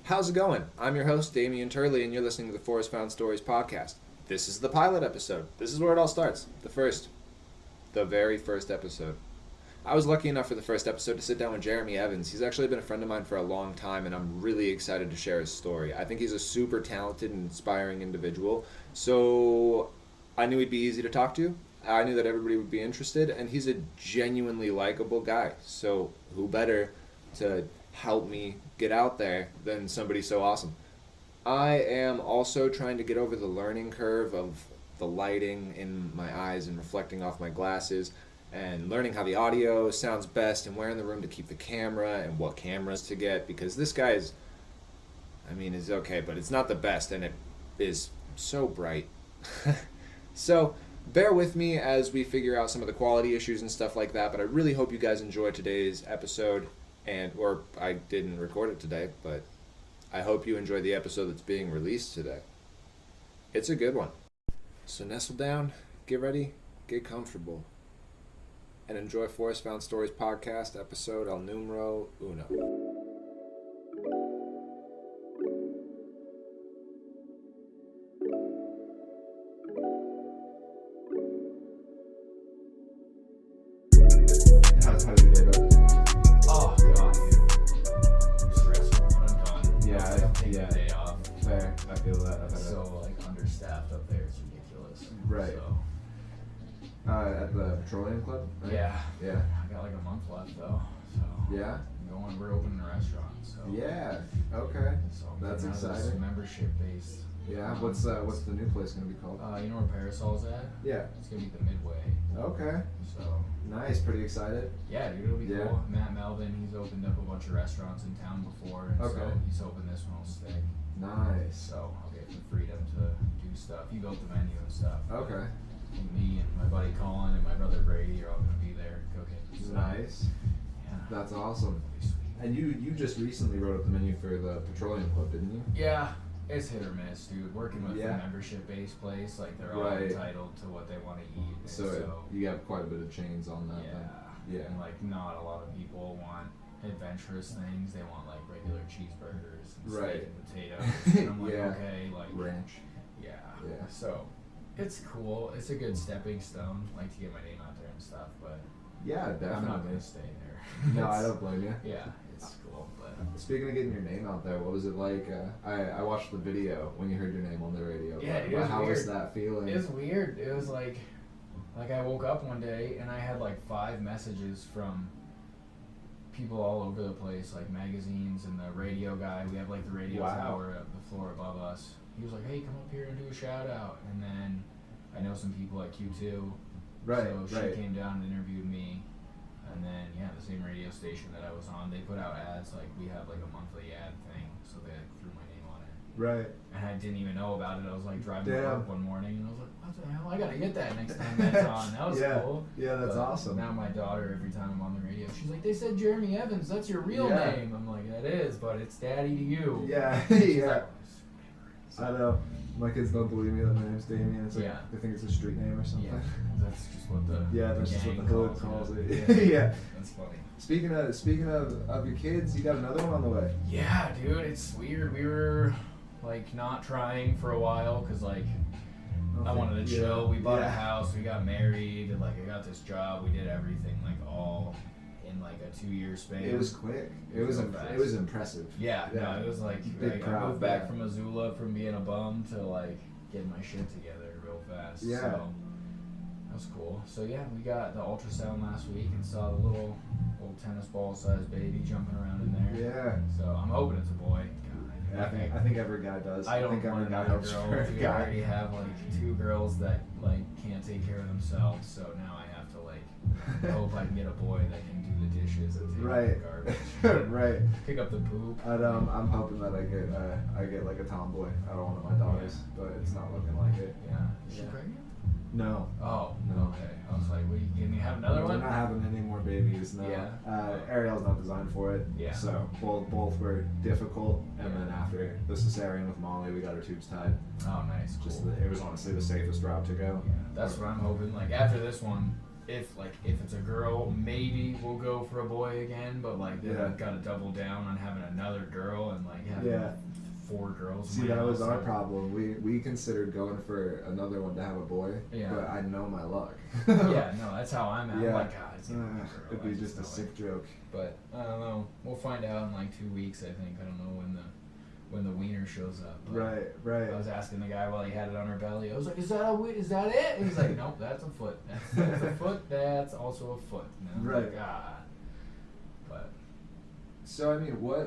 How's it going? I'm your host, Damion Turley, and you're listening to the Forest Found Stories podcast. This is the pilot episode. This is where it all starts. The very first episode. I was lucky enough for the first episode to sit down with Jeremy Evans. He's actually been a friend of mine for a long time, and I'm really excited to share his story. I think he's a super talented and inspiring individual, so I knew he'd be easy to talk to. I knew that everybody would be interested, and he's a genuinely likable guy. So who better to help me get out there than somebody so awesome? I am also trying to get over the learning curve of the lighting in my eyes and reflecting off my glasses and learning how the audio sounds best and where in the room to keep the camera and what cameras to get, because this guy is okay, but it's not the best, and it is so bright. So bear with me as we figure out some of the quality issues and stuff like that, but I really hope you guys enjoy today's episode. Or I didn't record it today, but I hope you enjoy the episode that's being released today. It's a good one. So nestle down, get ready, get comfortable, and enjoy Forest Found Stories podcast episode El Numero Uno. How's your day going? Oh god, I'm stressful, but I'm done. Yeah, I'm taking the day off. Fair. I feel that. It's so understaffed up there, it's ridiculous. Right. So, at the Petroleum Club? Right? yeah. Yeah. I got like a month left though. So Yeah? we're opening a restaurant. So Yeah. Okay. So I'm That's getting out of this exciting. membership based. Yeah. What's the new place gonna be called? You know where Parasol's at? Yeah. It's gonna be the Midway. Okay. So Nice. Pretty excited. yeah, dude, it'll be Yeah. cool. Matt Melvin, he's opened up a bunch of restaurants in town before, and Okay. so he's hoping this one will stick. Nice. So I'll get the freedom to do stuff. He built the menu and stuff. Okay. And me and my buddy Colin and my brother Brady are all gonna be there cooking. So, Nice. Yeah. That's awesome. It'll be sweet. And you just recently wrote up the menu for the Petroleum Club, didn't you? Yeah, it's hit or miss, dude. Working with Yeah. a membership-based place, like they're all Right. entitled to what they want to eat. And So you have quite a bit of chains on that. yeah, Then. Yeah. And like not a lot of people want adventurous things. They want like regular cheeseburgers and Right. steak and potatoes. And I'm like, Yeah. okay, like Ranch. yeah. Yeah. So it's cool. It's a good stepping stone, like to get my name out there and stuff. But Yeah, definitely. I'm not gonna stay there. No, I It's- don't blame you. Yeah, it's cool, but Speaking of getting your name out there, what was it like? I watched the video when you heard your name on the radio. Yeah, it but was how was weird. that feeling? it was weird. It was like I woke up one day and I had like 5 messages from people all over the place, like magazines and the radio guy. We have like the radio Wow. tower up the floor above us. He was like, "Hey, come up here and do a shout out." And then I know some people at Q2. Right, So she right. came down and interviewed me. And then the same radio station that I was on, they put out ads. Like we have like a monthly ad thing, so they like, threw my name on it. Right. And I didn't even know about it. I was like driving to Damn. work one morning and I was like, what the hell? I gotta get that next time that's on. That was Yeah. cool. Yeah, that's But awesome. Now my daughter, every time I'm on the radio, she's like, they said Jeremy Evans, that's your real Yeah. name. I'm like, that is, but it's daddy to you. Yeah, She's yeah. like, I know. My kids don't believe me that my name's Damion. It's like, Yeah. they think it's a street name or something. yeah, that's just what the Yeah, that's just what gang the hood calls it. Yeah. That's funny. Speaking of your kids, you got another one on the way. Yeah, dude, it's weird. We were like not trying for a while because like I wanted to chill. We bought a house, we got married, and like I got this job. We did everything like all in like a 2-year span. It was quick. It was impressive. Yeah, no, it was like Big I crowd, moved back yeah. from Missoula from being a bum to like getting my shit together real fast. Yeah. So that was cool. So yeah, we got the ultrasound last week and saw the little tennis ball sized baby jumping around in there. Yeah. So I'm hoping it's a boy. God, I think every guy does. I don't think every want guy another hopes girl. for a We guy. already have like 2 girls that like can't take care of themselves. So now I have to like hope I can get a boy that can do the dishes and take Right. out the garbage. Right. Pick up the poop. I'm hoping that I get like a tomboy out of one of my daughters, but it's not looking like it. Yeah. Is she Yeah. pregnant? No. Oh. No. Okay. I was like, what, you gonna have another We're one? not having any more babies. No. Yeah. Ariel's not designed for it. Yeah. So both were difficult, and Yeah. then after the cesarean with Molly, we got her tubes tied. Oh, nice. Just Cool. it was honestly the safest route to go. Yeah. That's what I'm hoping. Like after this one, if it's a girl, maybe we'll go for a boy again. But like then Yeah. I've got to double down on having another girl and like having 4 girls. See, in my that was house, our so- problem. We considered going for another one to have a boy, Yeah. but I know my luck. Yeah, no, that's how I'm at. Yeah. I'm like, God, it's gonna be a girl. It'd I be just a know sick it. joke. But I don't know. We'll find out in like 2 weeks. I think. I don't know when the wiener shows up. But Right. I was asking the guy while he had it on her belly. I was like, "Is that it?" And he's like, "Nope, that's a foot. That's a foot. That's also a foot." And I'm Right. like, But So I mean, what?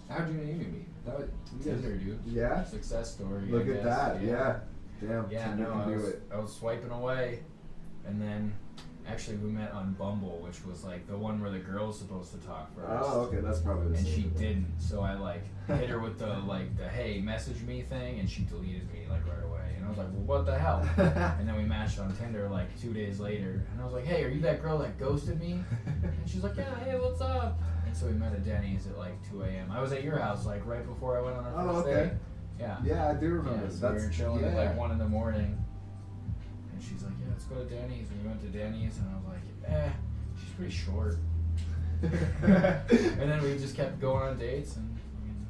How'd you and Amy meet? That was, Tinder, dude. Yeah. Success story. Look I at guess. that. Yeah. Damn. Yeah, Tinder no, can do it. I was swiping away, and then actually we met on Bumble, which was like the one where the girl's supposed to talk first. Oh, okay. That's probably the And same she thing. didn't, so I like hit her with the hey, message me thing, and she deleted me like right away. And I was like, well, what the hell? And then we matched on Tinder like 2 days later, and I was like, hey, are you that girl that ghosted me? And she's like, yeah, hey, what's up? And so we met at Denny's at like 2 a.m. I was at your house like right before I went on our first okay. day. Yeah. Yeah, I do remember. Yeah, so we were chilling yeah. at like 1 a.m. And she's like, yeah, let's go to Denny's. And we went to Denny's, and I was like, she's pretty short. And then we just kept going on dates, and I mean,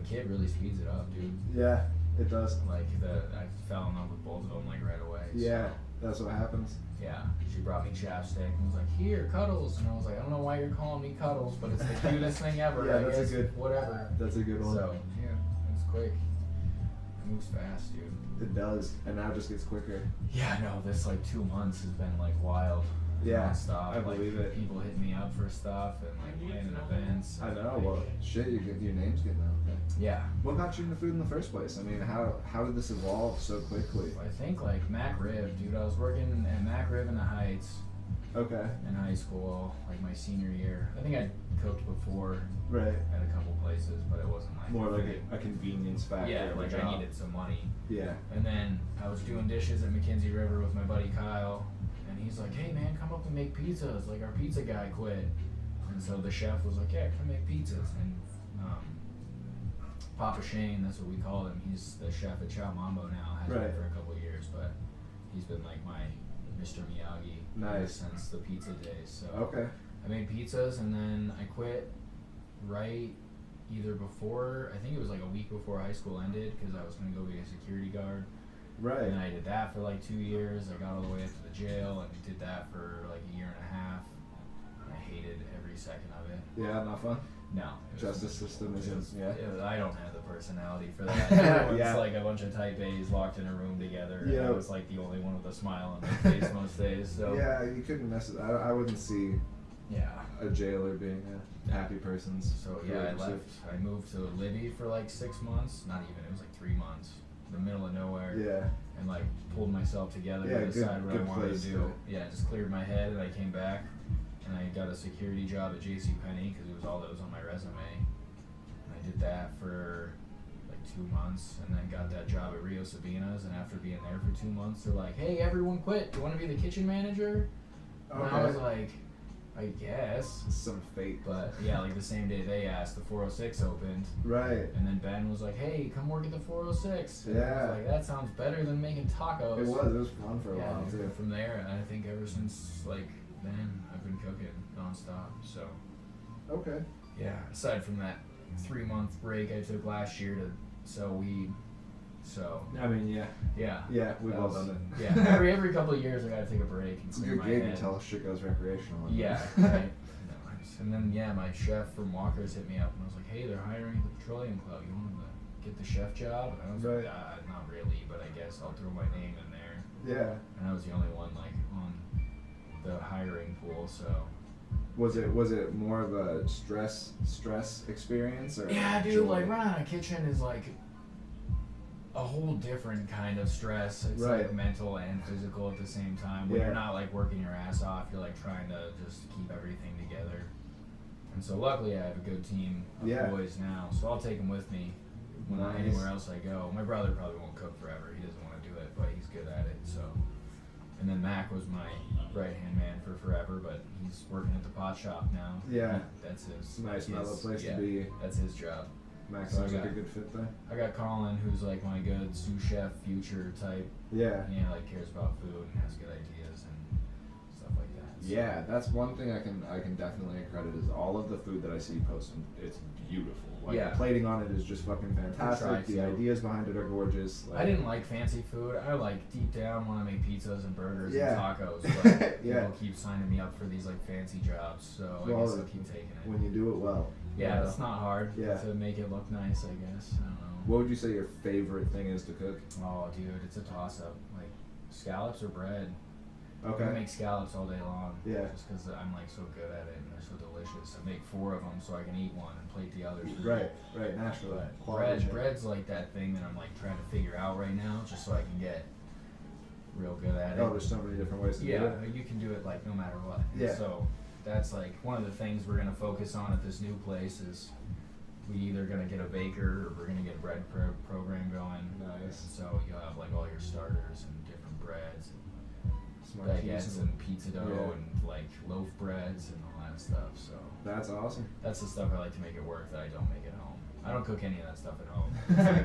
a kid really speeds it up, dude. Yeah, it does. Like I fell in love with both of them like right away. Yeah, So, that's what happens. yeah. She brought me chapstick and was like, here, Cuddles. And I was like, I don't know why you're calling me Cuddles, but it's the cutest thing ever. Yeah, I that's a guess. good- Whatever. That's a good one. So yeah, it was quick. It moves fast, dude. It does, and now it just gets quicker. Yeah, no, this like 2 months has been like wild. Yeah, Nonstop. I believe like, it. People hit me up for stuff and like planning events. I know. Well, shit, your name's getting out there. Yeah. What got you into food in the first place? I mean, how did this evolve so quickly? I think like Mac Rib, dude. I was working at Mac Rib in the Heights Okay. in high school, like my senior year. I think I cooked before Right. at a couple places, but it wasn't like More like a convenience factor. yeah, of a like job. I needed some money. Yeah. And then I was doing dishes at McKenzie River with my buddy Kyle, and he's like, hey man, come up and make pizzas. Like our pizza guy quit. And so the chef was like, yeah, come make pizzas. And Papa Shane, that's what we call him. He's the chef at Chow Mambo now, has Right. been for a couple of years, but he's been like my Mr. Miyagi Nice. since the pizza days. So Okay. I made pizzas, and then I quit right either before, I think it was like a week before high school ended, because I was going to go be a security guard. Right. And I did that for like 2 years. I got all the way up to the jail and did that for like a year and a half. And I hated every second of it. Yeah, not fun. No. it was- Justice system it isn't. was- Yeah. I don't have the personality for that. Everyone's Yeah. like a bunch of type A's locked in a room together. Yeah. And I was like the only one with a smile on my face most days. So Yeah, you couldn't mess it. I wouldn't see yeah. a jailer being a happy person's. So yeah, I career. left. I moved to Libby for like 6 months. Not even. It was like 3 months. In the middle of nowhere. Yeah. And like pulled myself together Yeah, to good- decide what I good wanted place to to- do. Yeah, just cleared my head, and I came back, and I got a security job at JCPenney because it was all that was on my resume. And I did that for like 2 months, and then got that job at Rio Sabina's. And after being there for 2 months, they're like, "Hey, everyone quit. Do you want to be the kitchen manager?" And I was like, "I guess." Some fate. But yeah, like the same day they asked, the 406 opened. Right. And then Ben was like, "Hey, come work at the 406." And I Yeah. was like, that sounds better than making tacos. It was fun for a Yeah, while dude, too. from there, I think ever since like then, I've been cooking nonstop. So Okay. yeah, aside from that 3-month break I took last year to sell weed. So I mean, yeah. yeah. Yeah, we've that all was- done it. Yeah, every couple of years I gotta take a break and It's a clear good my gig head. until shit goes recreational. Yeah, right. And then yeah, my chef from Walker's hit me up and I was like, hey, they're hiring at the Petroleum Club. You want to get the chef job? And I was Right. like, not really, but I guess I'll throw my name in there. Yeah. And I was the only one like on the hiring pool, so. Was it more of a stress experience or? Yeah, dude, joy? like running a kitchen is like a whole different kind of stress. It's Right. like mental and physical at the same time. When Yeah. you're not like working your ass off, you're like trying to just keep everything together. And so luckily I have a good team of Yeah. boys now, so I'll take them with me when Nice. anywhere else I go. My brother probably won't cook forever. He doesn't want to do it, but he's good at it. So, and then Mac was my right hand man for forever, but he's working at the pot shop now. Yeah. That's his. Nice his, mellow place yeah, to be. That's his job. Max So I seems like a got- good fit there. I got Colin, who's like my good sous chef future type. Yeah. Like cares about food and has good ideas, and Yeah, that's one thing I can definitely credit is all of the food that I see posted. It's beautiful. Like Yeah. the plating on it is just fucking fantastic. The ideas behind it are gorgeous. Like, I didn't like fancy food. I like deep down want to make pizzas and burgers and tacos, but people keep signing me up for these like fancy jobs, so I guess I'll keep taking it. When you do it well. Yeah, it's not hard to make it look nice, I guess. I don't know. What would you say your favorite thing is to cook? Oh, dude, it's a toss-up. Like, scallops or bread. Okay. I make scallops all day long. Yeah. Just because I'm like so good at it and they're so delicious. I make 4 of them so I can eat one and plate the others. Right, naturally. Bread's like that thing that I'm like trying to figure out right now, just so I can get real good at it. Oh, there's so many different ways to do it. Yeah, you can do it like no matter what. Yeah. So that's like one of the things we're gonna focus on at this new place is we either gonna get a baker or we're gonna get a bread program going. Nice. So you'll have like all your starters and different breads. Smart Baguettes and pizza dough and like loaf breads and all that stuff. So that's awesome. that's the stuff I like to make it work that I don't make at home. I don't cook any of that stuff at home.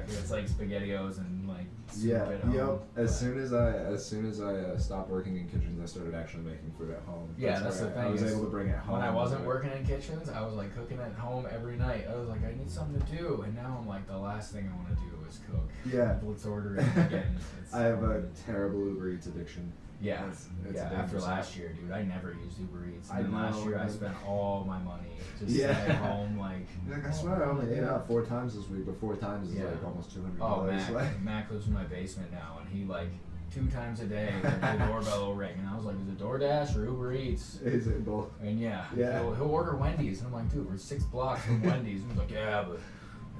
It's like SpaghettiOs and like soup at home. As soon as I stopped working in kitchens, I started actually making food at home. Yeah, that's the thing. I was able to bring it home. When I wasn't working in kitchens, I was like cooking at home every night. I was like, I need something to do, and now I'm like, the last thing I want to do is cook. Yeah. Let's order it again. I have a terrible Uber Eats addiction. Yeah, it's after last year, dude, I never used Uber Eats. And I last know, year I spent all my money just at home, like. I swear I only ate out 4 times this week, but 4 times is like almost $200. Oh, Mac lives in my basement now, and he like 2 times a day the doorbell will ring, and I was like, is it DoorDash or Uber Eats? Is it both? And he'll order Wendy's, and I'm like, dude, we're 6 blocks from Wendy's. And he's like, yeah, but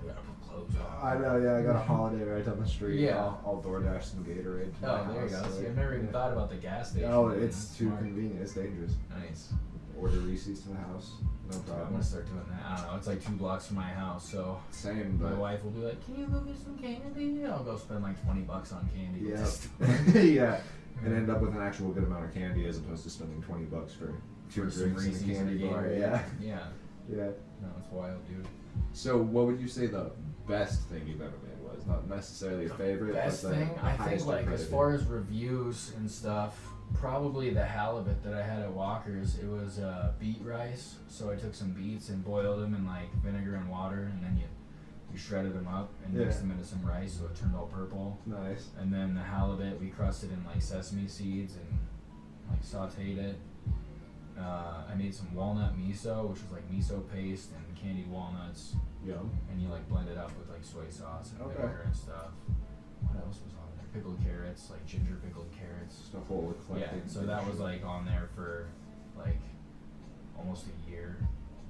I gotta put clothes on. I know, I got a Holiday right down the street. Yeah. I'll DoorDash some Gatorade. Oh, there you go. See, I've never even thought about the gas station. Oh, it's too convenient. It's dangerous. Nice. Order Reese's to the house. No problem. I'm gonna start doing that. I don't know. It's like 2 blocks from my house, so same. My wife will be like, "Can you go get some candy?" I'll go spend like $20 on candy. Yeah. Yeah. And end up with an actual good amount of candy as opposed to spending $20 for 2 drinks and a candy bar. Yeah. Yeah. Yeah. No, it's wild, dude. So, what would you say the best thing you've ever made was? Not necessarily a favorite. Best but thing, I think, like as far as as reviews and stuff, probably the halibut that I had at Walker's. It was beet rice, so I took some beets and boiled them in like vinegar and water, and then you shredded them up and mixed them into some rice, so it turned all purple. Nice. And then the halibut, we crusted in like sesame seeds and like sautéed it. I made some walnut miso, which was like miso paste and candied walnuts. Yum. And you like blend it up with like soy sauce and vinegar and stuff. What else was on there? Pickled carrots, like ginger pickled carrots. Just a whole eclectic. Yeah, so that was like on there for like almost a year.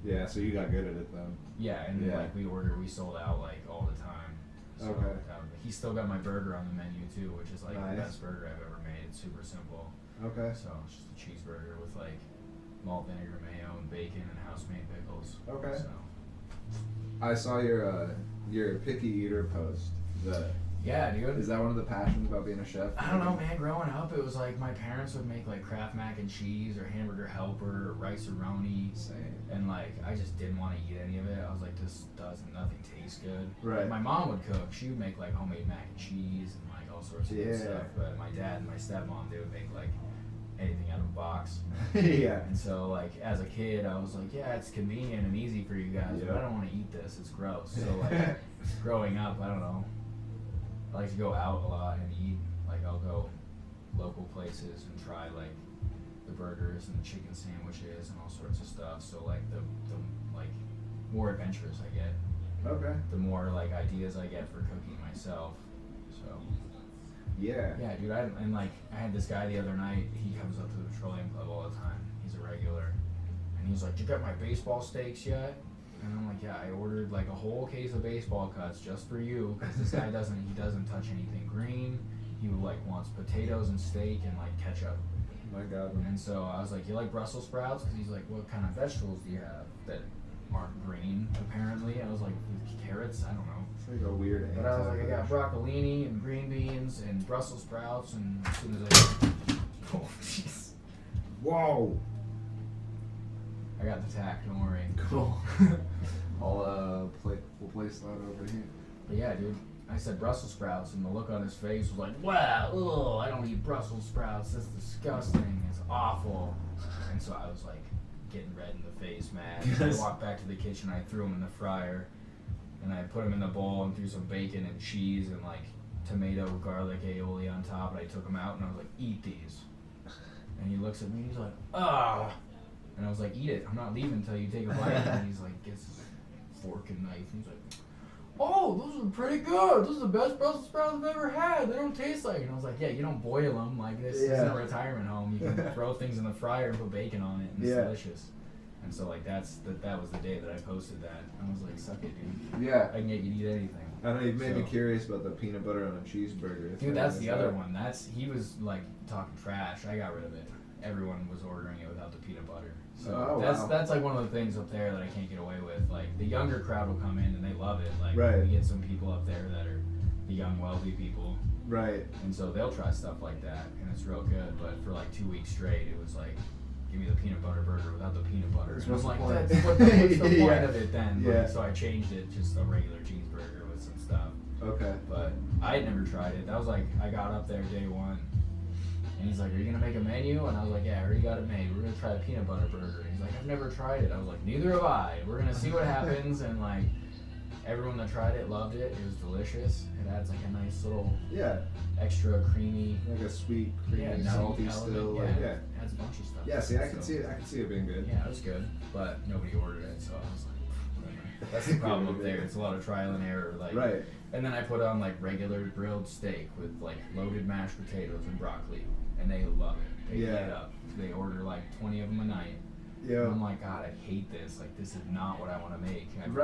Yeah, so you got good at it then. Yeah, and then like we sold out like all the time. So, he still got my burger on the menu too, which is like the best burger I've ever made. It's super simple. Okay. So it's just a cheeseburger with like malt vinegar mayo and bacon and house-made pickles. Okay. So. I saw your picky eater post. Yeah, dude. Is that one of the passions about being a chef? I don't know, man. Growing up, it was like my parents would make like Kraft mac and cheese or Hamburger Helper or Rice-A-Roni. Same. And like, I just didn't want to eat any of it. I was like, nothing tastes good. Right. Like, my mom would cook. She would make like homemade mac and cheese and like all sorts of good stuff. But my dad and my stepmom, they would make like anything out of a box. Yeah. And so like, as a kid, I was like, yeah, it's convenient and easy for you guys, but I don't want to eat this. It's gross. So like, growing up, I don't know. I like to go out a lot and eat. Like, I'll go local places and try like the burgers and the chicken sandwiches and all sorts of stuff. So like the like more adventurous I get, the more like ideas I get for cooking myself. So yeah, dude. I had this guy the other night. He comes up to the Petroleum Club all the time. He's a regular, and he's like, "Did you get my baseball steaks yet?" And I'm like, "Yeah, I ordered like a whole case of baseball cuts just for you, because this guy doesn't touch anything green. He like wants potatoes and steak and like ketchup." My God. And so I was like, "You like Brussels sprouts?" Because he's like, "What kind of vegetables do you have that aren't green?" Apparently, I was like, "Carrots? I don't know." It's like a weird. But I was like, "I got broccolini and green beans and Brussels sprouts," and as soon as I, oh jeez, whoa, I got the tack. Don't worry. Cool. We'll place that over here. But yeah, dude, I said Brussels sprouts, and the look on his face was like, wow, ugh, I don't eat Brussels sprouts. That's disgusting. It's awful. And so I was like getting red in the face, mad. I walked back to the kitchen. I threw them in the fryer, and I put them in the bowl and threw some bacon and cheese and like tomato, garlic, aioli on top. And I took them out, and I was like, eat these. And he looks at me, and he's like, ah. And I was like, eat it. I'm not leaving until you take a bite. And he's like, gets his fork and knife, and he's like, oh, those are pretty good. Those are the best Brussels sprouts I've ever had. They don't taste like it. And I was like, yeah, you don't boil them. Like, this isn't a retirement home. You can throw things in the fryer and put bacon on it, and it's delicious. And so, like, that was the day that I posted that. I was like, suck it, dude. Yeah. I can get you to eat anything. I know, you've made me curious about the peanut butter on a cheeseburger. Dude, that's the other one. He was, like, talking trash. I got rid of it. Everyone was ordering it without the peanut butter. So that's like one of the things up there that I can't get away with. Like, the younger crowd will come in and they love it. Like, we get some people up there that are the young, wealthy people. Right. And so they'll try stuff like that, and it's real good. But for like 2 weeks straight, it was like, give me the peanut butter burger without the peanut butter. And I was like, what's the point of it then? Yeah. Like, so I changed it, just a regular cheeseburger with some stuff. Okay. But I had never tried it. That was like, I got up there day one. And he's like, are you going to make a menu? And I was like, yeah, I already got it made. We're going to try a peanut butter burger. And he's like, I've never tried it. I was like, neither have I. We're going to see what happens. And, like, everyone that tried it loved it. It was delicious. It adds, like, a nice little extra creamy. Like a sweet, creamy, salty still. Yeah, like, it adds a bunch of stuff. Yeah, see, I can see it being good. Yeah, it was good. But nobody ordered it, so I was like, whatever. That's the problem up there. It's a lot of trial and error. Like, right. And then I put on, like, regular grilled steak with, like, loaded mashed potatoes and broccoli. And they love it. They eat it up. They order like 20 of them a night. Yeah. And I'm like, God, I hate this. Like, this is not what I want to make. I'm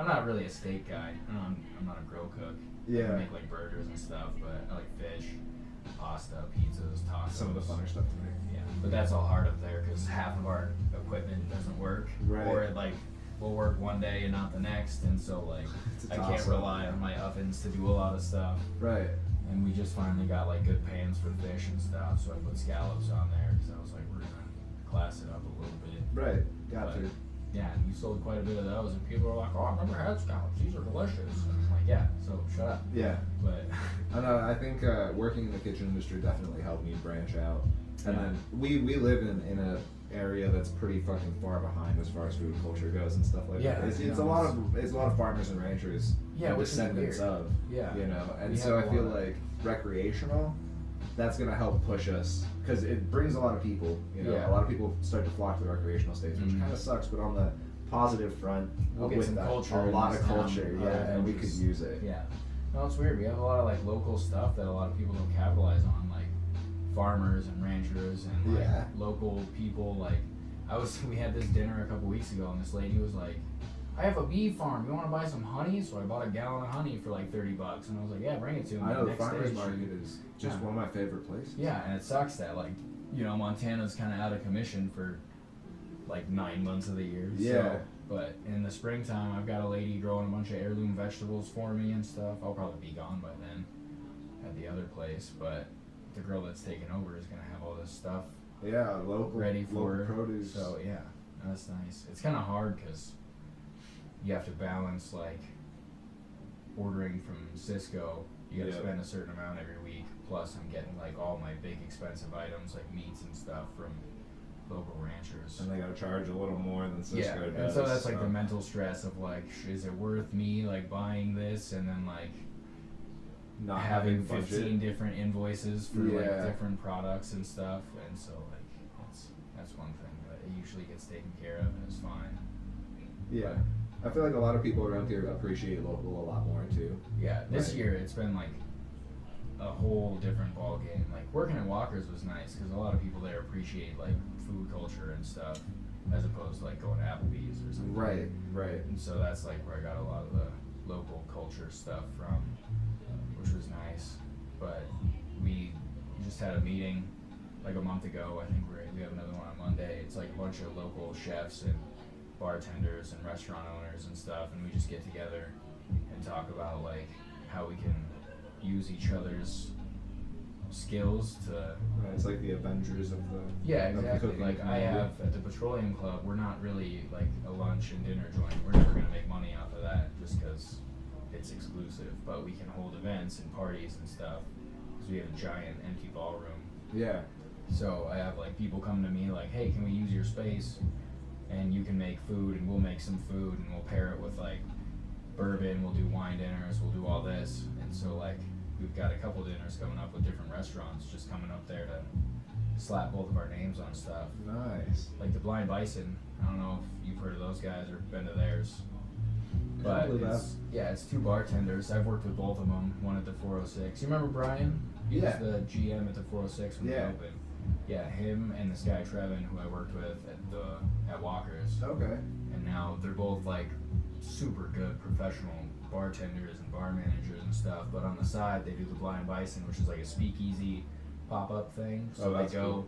not really a steak guy. I'm not a grill cook. Yeah. I make like burgers and stuff, but I like fish, pasta, pizzas, tacos. Some of the funner stuff to make. Yeah. But that's all hard up there because half of our equipment doesn't work. Right. Or it like will work one day and not the next, and so like I can't rely on my ovens to do a lot of stuff. Right. And we just finally got like good pans for fish and stuff, so I put scallops on there because I was like, we're gonna class it up a little bit. Right, got to. Yeah, and we sold quite a bit of those, and people were like, "Oh, I've never had scallops. These are delicious." And I'm like, "Yeah, so shut up." Yeah. But I know. I think working in the kitchen industry definitely helped me branch out. And then we live in a area that's pretty fucking far behind as far as food culture goes and stuff like that. It's a lot of farmers and ranchers. Yeah, which descendants is weird. of. Yeah. You know, and so I feel like recreational, that's gonna help push us because it brings a lot of people. You know, a lot of people start to flock to the recreational states, which kind of sucks. But on the positive front, we'll get some culture. A lot of culture, and we could use it. Yeah. No, it's weird. We have a lot of like local stuff that a lot of people don't capitalize on, like farmers and ranchers and like local people. Like we had this dinner a couple weeks ago, and this lady was like, I have a bee farm. You want to buy some honey? So I bought a gallon of honey for like $30, and I was like, yeah, bring it to me. I know the farmers market is just one of my favorite places. Yeah, and it sucks that like, you know, Montana's kind of out of commission for like 9 months of the year. Yeah. So, but in the springtime, I've got a lady growing a bunch of heirloom vegetables for me and stuff. I'll probably be gone by then at the other place, but the girl that's taking over is gonna have all this stuff. Yeah, local ready for local produce. So yeah, that's nice. It's kind of hard because you have to balance like ordering from Cisco. You got to spend a certain amount every week. Plus, I'm getting like all my big expensive items like meats and stuff from local ranchers. And they got to charge a little more than Cisco does. And so that's like the mental stress of like, is it worth me like buying this and then like not having budget. 15 different invoices for like different products and stuff. And so like that's one thing, but it usually gets taken care of and it's fine. Yeah. I feel like a lot of people around here appreciate local a lot more too. Yeah, this year it's been like a whole different ball game. Like working at Walker's was nice because a lot of people there appreciate like food culture and stuff, as opposed to like going to Applebee's or something. Right, right. And so that's like where I got a lot of the local culture stuff from, which was nice. But we just had a meeting like a month ago. I think we have another one on Monday. It's like a bunch of local chefs and bartenders and restaurant owners and stuff, and we just get together and talk about like how we can use each other's skills to it's like the Avengers of the exactly. Like I have at the Petroleum Club, we're not really like a lunch and dinner joint. We're never gonna make money off of that just because it's exclusive. but we can hold events and parties and stuff because we have a giant empty ballroom. Yeah. So I have like people come to me like, hey, can we use your space? And you can make food, and we'll make some food, and we'll pair it with like bourbon. We'll do wine dinners. We'll do all this. And so like we've got a couple dinners coming up with different restaurants just coming up there to slap both of our names on stuff. Nice. Like the Blind Bison. I don't know if you've heard of those guys or been to theirs. But it's two bartenders. I've worked with both of them. One at the 406. You remember Brian? He was the GM at the 406 when we opened. Yeah, him and this guy Trevin, who I worked with at Walker's. Okay. And now they're both like super good professional bartenders and bar managers and stuff. But on the side, they do the Blind Bison, which is like a speakeasy pop-up thing. So they go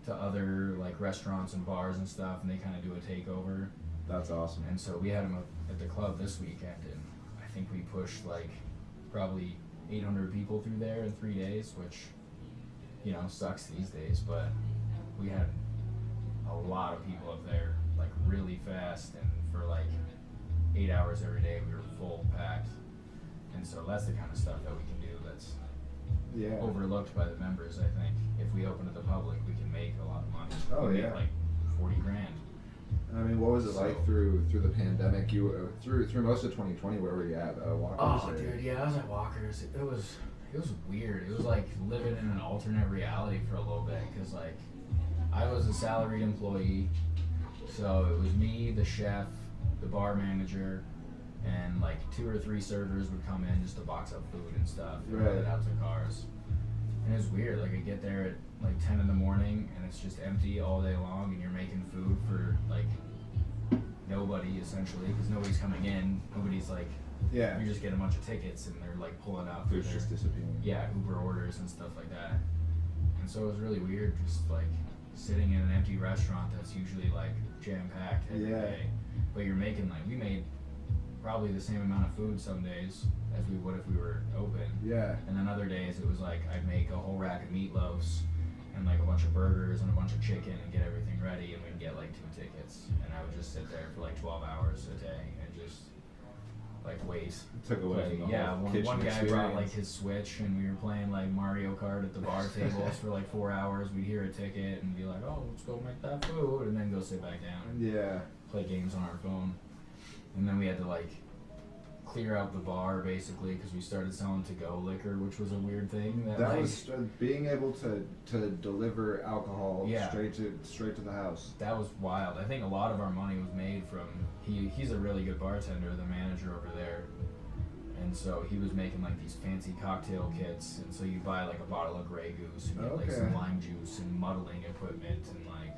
to other like restaurants and bars and stuff, and they kind of do a takeover. That's awesome. And so we had them at the club this weekend, and I think we pushed like probably 800 people through there in 3 days, which, you know, sucks these days, but we had a lot of people up there like really fast, and for like 8 hours every day we were full packed. And so that's the kind of stuff that we can do that's overlooked by the members. I think if we open to the public, we can make a lot of money. We make like 40 grand. I mean, what was it like through the pandemic? You through most of 2020. Where were you at? Walker's? Oh, dude, yeah, I was at Walker's. It was weird. It was like living in an alternate reality for a little bit, because like I was a salaried employee, so it was me, the chef, the bar manager, and like 2 or 3 servers would come in just to box up food and stuff and put it out to cars. And it was weird. Like I get there at like 10 in the morning and it's just empty all day long, and you're making food for like nobody essentially, because nobody's coming in. Nobody's like, you're just getting a bunch of tickets and they're like pulling out food's just disappearing. Yeah, Uber orders and stuff like that. And so it was really weird, just like sitting in an empty restaurant that's usually like jam packed every day. But you're making like, we made probably the same amount of food some days as we would if we were open. Yeah. And then other days it was like I'd make a whole rack of meatloafs and like a bunch of burgers and a bunch of chicken and get everything ready, and we'd get like 2 tickets, and I would just sit there for like 12 hours a day and just like wait. It took away from the whole one guy experience. brought like his Switch, and we were playing like Mario Kart at the bar tables for like 4 hours. We'd hear a ticket and be like, oh, let's go make that food, and then go sit back down and play games on our phone. And then we had to like clear out the bar basically, because we started selling to-go liquor, which was a weird thing. That like, was being able to deliver alcohol straight to the house. That was wild. I think a lot of our money was made from he's a really good bartender, the manager over there, and so he was making like these fancy cocktail kits, and so you buy like a bottle of Grey Goose and get like some lime juice and muddling equipment and like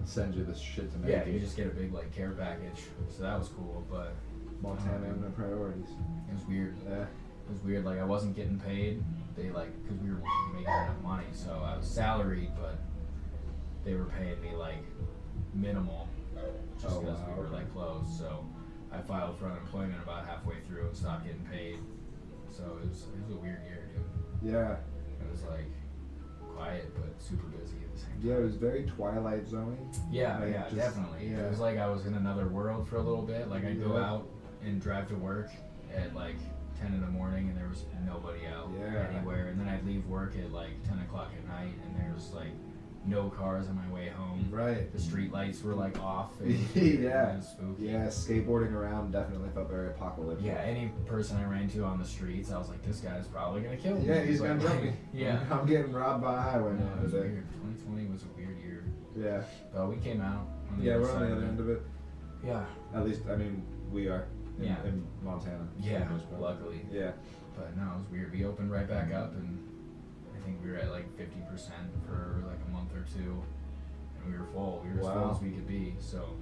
send you this shit to make. Yeah, you just get a big like care package, so that was cool. But Montana and their priorities. It was weird. Yeah. It was weird. Like I wasn't getting paid. They like, because we were making enough money, so I was salaried, but they were paying me like minimal, just because we were like closed. So I filed for unemployment about halfway through and stopped getting paid. So it was a weird year, dude. Yeah. It was like quiet but super busy at the same time. Yeah, it was very Twilight Zone. Yeah, like definitely. Yeah. It was like I was in another world for a little bit. Like I'd go out and drive to work at like 10 in the morning, and there was nobody out anywhere, and then I'd leave work at like 10 o'clock at night, and there was like no cars on my way home. Right. The street lights were like off. It was weird. It was spooky. Yeah, skateboarding around definitely felt very apocalyptic. Yeah, any person I ran into on the streets, I was like, this guy's probably gonna kill me. Yeah, he's gonna jump me. Yeah. I'm getting robbed by a highway now. It was weird. 2020 was a weird year. Yeah. But we came out. We're on the other end of it. Yeah. At least, I mean, we are. In Montana. Yeah, luckily. Yeah. But no, it was weird. We opened right back up, and I think we were at like 50% for like a month or 2, and we were full. We were as full as we could be, so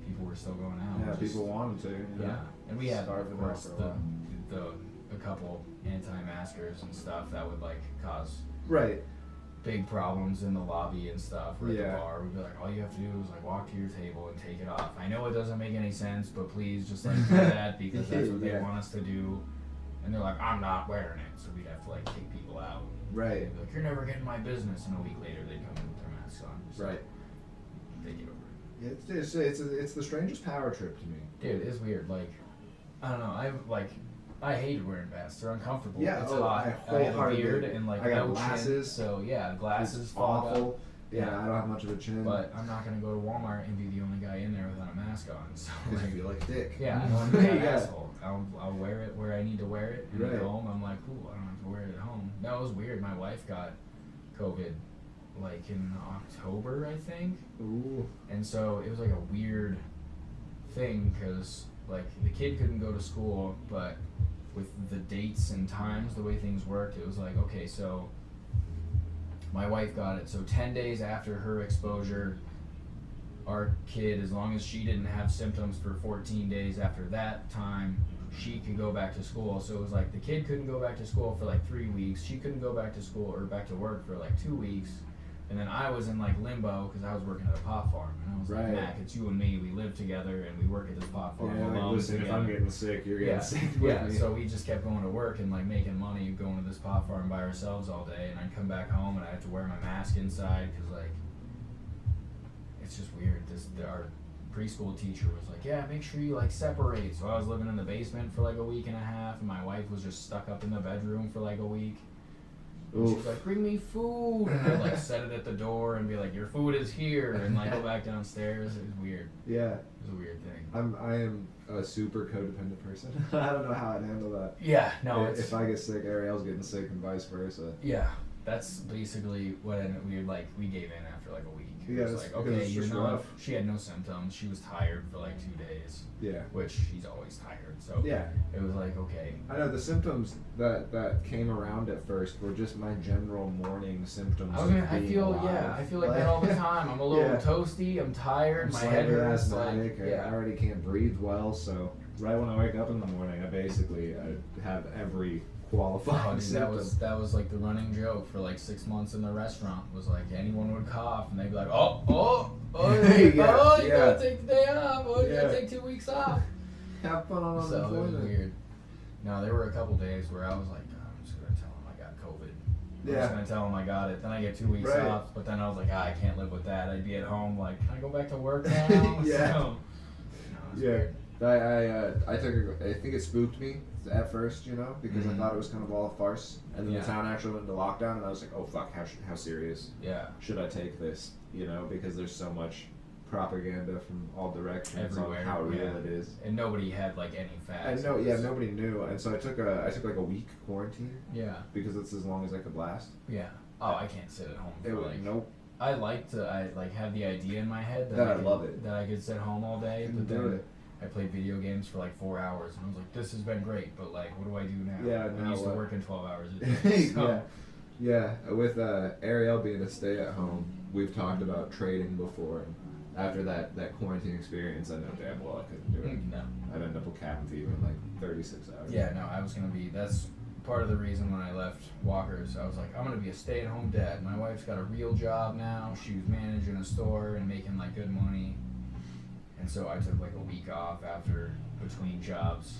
people were still going out. Yeah, people wanted to. Yeah, and we had, of course, a couple anti-maskers and stuff that would like cause big problems in the lobby and stuff, or at the bar. We'd be like, all you have to do is like walk to your table and take it off. I know it doesn't make any sense, but please just like do that, because that's what they want us to do. And they're like, I'm not wearing it, so we'd have to like kick people out. Right. They'd be like, you're never getting my business. And a week later, they'd come in with their masks on. Just like, they get over it. It's the strangest power trip to me. Dude, it's weird. Like, I don't know. I hated wearing masks. They're uncomfortable. Yeah, it's hot. I have a beard and like I got no glasses. chin, so yeah, glasses It's fog awful. up. Yeah, I don't have much of a chin. But I'm not gonna go to Walmart and be the only guy in there without a mask on. So Because you feel like a dick. yeah, I don't want to be an Yeah. asshole. I'll wear it where I need to wear it. And Right. at home, I'm like, cool. I don't have to wear it at home. That was weird. My wife got COVID like in October, I think. Ooh. And so it was like a weird thing because like the kid couldn't go to school, but with the dates and times, the way things worked, it was like, okay, so my wife got it. So 10 days after her exposure, our kid, as long as she didn't have symptoms for 14 days after that time, she could go back to school. So it was like the kid couldn't go back to school for like 3 weeks. She couldn't go back to school or back to work for like 2 weeks. And then I was in like limbo because I was working at a pot farm. And I was like, Right. Mac, it's you and me. We live together and we work at this pot farm Yeah, alone. listen, if together. I'm getting sick, you're getting sick with Yeah, me. so we just kept going to work and like making money going to this pot farm by ourselves all day. And I'd come back home and I had to wear my mask inside because like, it's just weird. Our preschool teacher was like, yeah, make sure you like separate. So I was living in the basement for like a week and a half and my wife was just stuck up in the bedroom for like a week. And she was like, bring me food, and I'd like set it at the door and be like, your food is here, and like go back downstairs. It was weird. Yeah. It was a weird thing. I am a super codependent person. I don't know how I'd handle that. Yeah, no, If I get sick, Ariel's getting sick, and vice versa. yeah, that's basically what we gave in after like a week. It Yeah, was it's like, because okay, it's you're just not. rough. She had no symptoms. She was tired for like 2 days, Yeah. which she's always tired. So Yeah. it was like, okay, I know the symptoms that came around at first were just my general morning symptoms. I feel like that all the time. I'm a little Yeah. toasty. I'm tired. I'm my head slightly hurts. asthmatic. Like, I already can't breathe well, so right when I wake up in the morning, I have every qualifying Oh, dude, symptom. that was like the running joke for like 6 months in the restaurant. Was like anyone would cough and they'd be like, you gotta take the day off. Oh, you gotta take 2 weeks off. Have fun on So it was unemployment. weird. No, there were a couple days where I was like, I'm just gonna tell him I got COVID. I'm Yeah. just gonna tell him I got it. Then I get 2 weeks Right. off, but then I was like, I can't live with that. I'd be at home like, can I go back to work now? Yeah. So, no, it was weird. I think it spooked me at first, because I Mhm. thought it was kind of all a farce, and then Yeah. the town actually went into lockdown, and I was like, oh fuck, how serious Yeah. should I take this? Because there's so much propaganda from all directions Everywhere, on how real yeah. it is. And nobody had like any facts. And nobody knew, and so I took like a week quarantine Yeah. because it's as long as I could last. Yeah. Oh, I can't sit at home It for was like. nope. I have the idea in my head That I could, love it. that I could sit home all day, Couldn't but do then it. I played video games for like 4 hours, and I was like, this has been great, but like, what do I do now? Yeah, I'm now used to what? working 12 hours a day. So. Yeah. With Ariel being a stay-at-home, we've talked about trading before. And after that quarantine experience, I know damn well I couldn't do it. No. I'd end up with cabin fever in like 36 hours. Yeah, no, I was gonna be. That's part of the reason when I left Walker's. I was like, I'm gonna be a stay-at-home dad. My wife's got a real job now. She was managing a store and making like good money. And so I took like a week off between jobs.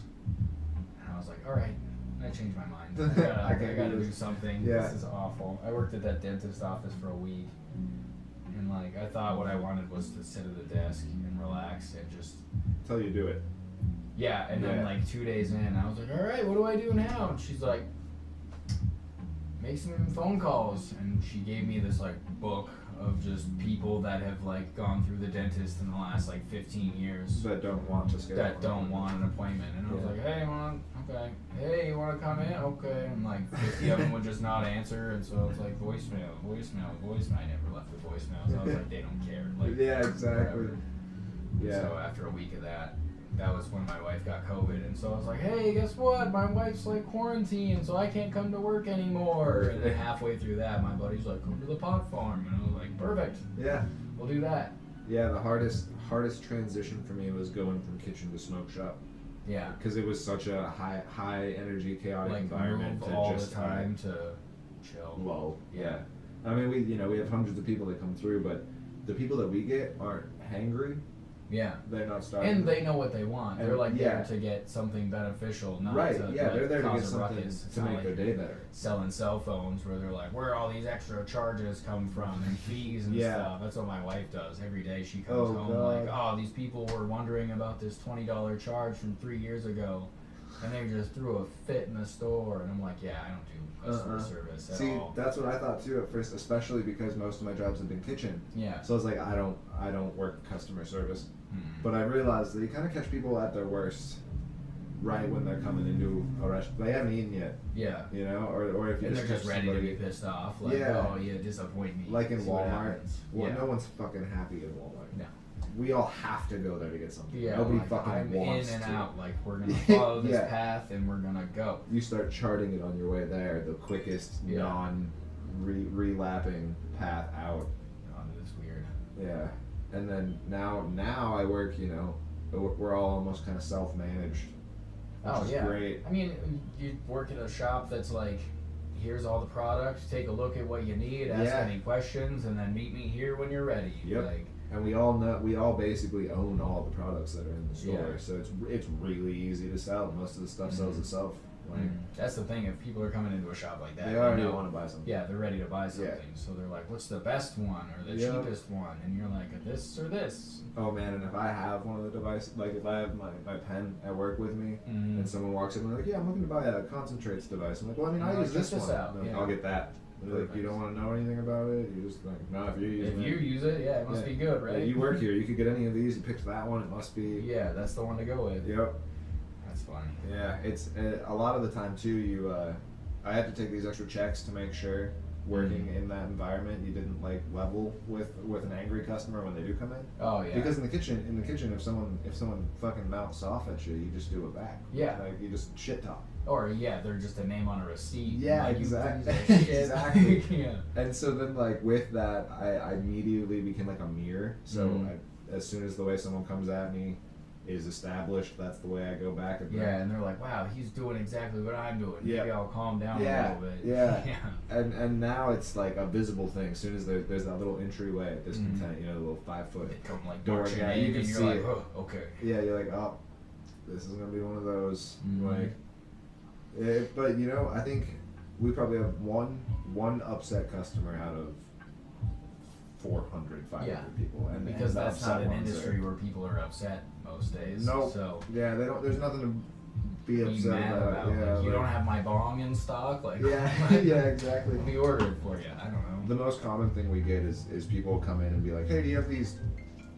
And I was like, all right. And I changed my mind. I gotta do something. Yeah. This is awful. I worked at that dentist office for a week. And like, I thought what I wanted was to sit at the desk and relax and just. Until you do it. Yeah, and then Yeah. like 2 days in, I was like, all right, what do I do now? And she's like, make some phone calls. And she gave me this like book of just people that have like gone through the dentist in the last like 15 years That don't want to schedule. that don't want an appointment. And I was Yeah. like, hey, you want to come in? Okay. And like 50 of them would just not answer. And so it's like voicemail. I never left the voicemails. I was like, they don't care. Like, Yeah, exactly. whatever. Yeah. So after a week of that was when my wife got COVID, and so I was like, hey, guess what? My wife's like quarantined, so I can't come to work anymore. And then halfway through that, my buddy's like, come to the pot farm, and I was like, perfect, Yeah. we'll do that. Yeah, the hardest transition for me was going from kitchen to smoke shop. Yeah, Because it was such a high energy, chaotic like environment move to all just the time to chill. lull. Yeah. I mean, we have hundreds of people that come through, but the people that we get aren't hangry. Yeah. They're not starving. And they know what they want. They're And- like yeah. there to get something beneficial, not right. to Yeah, like, they're there to cause get a something ruckus. It's to not make like their day better. selling cell phones where they're like, where are all these extra charges come from and fees and Yeah. stuff. That's what my wife does. Every day she comes Oh, home God. like, oh, these people were wondering about this $20 charge from 3 years ago. And they just threw a fit in the store, and I'm like, yeah, I don't do customer service at all. See, that's what I thought too at first, especially because most of my jobs have been kitchen. Yeah. So I was like, I don't work customer service. Mm-hmm. But I realized that you kind of catch people at their worst right when they're coming into a restaurant. They haven't eaten yet. Yeah. You know, or if you and just they're just catch ready somebody, to be pissed off. Like, Yeah. oh, yeah, disappoint me. like in See what Walmart. happens. Well, Yeah. no one's fucking happy in Walmart. No. We all have to go there to get something. Yeah, Nobody like, fucking I'm wants in and to. out. Like, we're gonna follow this Yeah. path, and we're gonna go. You start charting it on your way there, the quickest Yeah. non-relapping path out. God, it's weird. Yeah, and then now I work. You know, we're all almost kind of self-managed. Which Oh is yeah. great. I mean, you work at a shop that's like, here's all the products. Take a look at what you need. Ask Yeah. any questions, and then meet me here when you're ready. Yep. Like, And we all basically own all the products that are in the store, Yeah. so it's really easy to sell. Most of the stuff sells Mhm. itself. Like that's the thing. If people are coming into a shop like that, they you already know, want to buy something. yeah, they're ready to buy something. Yeah. So they're like, what's the best one or the Yeah. cheapest one? And you're like, this or this. Oh man, and if I have one of the devices, like if I have my pen at work with me, Mhm. and someone walks in and they're like, yeah, I'm looking to buy a concentrates device. I'm like, well, I mean, I Like, use this check this one. out, And yeah. I'll get that. They're like, you don't want to know anything about it? You just like, no, if you're using If it. you use it, yeah, it must Yeah. be good, right? Yeah, you work here. You could get any of these. You picked that one. It must be. Yeah, that's the one to go with. Yep. That's funny. Yeah, it's a lot of the time too. I had to take these extra checks to make sure working in that environment you didn't like level with an angry customer when they do come in. Oh yeah. Because in the kitchen, if someone fucking mouths off at you, you just do it back. Yeah. Like you just shit talk. Or yeah, they're just a name on a receipt. Yeah, like, you exactly. piece of shit. Exactly. Yeah. And so then like with that, I immediately became like a mirror. So Mhm. as soon as the way someone comes at me is established, that's the way I go back at them. Yeah, and they're like, wow, he's doing exactly what I'm doing. Yeah. Maybe I'll calm down Yeah, a little bit. yeah. Yeah. And now it's like a visible thing. As soon as there's that little entryway at Mhm. Discontent, you know, the little 5 foot They come like door. marching Yeah, in, you can and you're see like, it. oh, okay. Yeah, you're like, oh, this is gonna be one of those. Mhm. Like, but you know, I think we probably have one upset customer out of 400, 500 Yeah. people, and Because the that's upset not an ones industry are- where people are upset most days. Nope. So Yeah, they don't. There's nothing to be be upset mad about. about. Yeah, Like, you like- don't have my bong in stock. Like, Yeah, yeah, exactly. Let me order it for you. I don't know. The most common thing we get is people come in and be like, "Hey, do you have these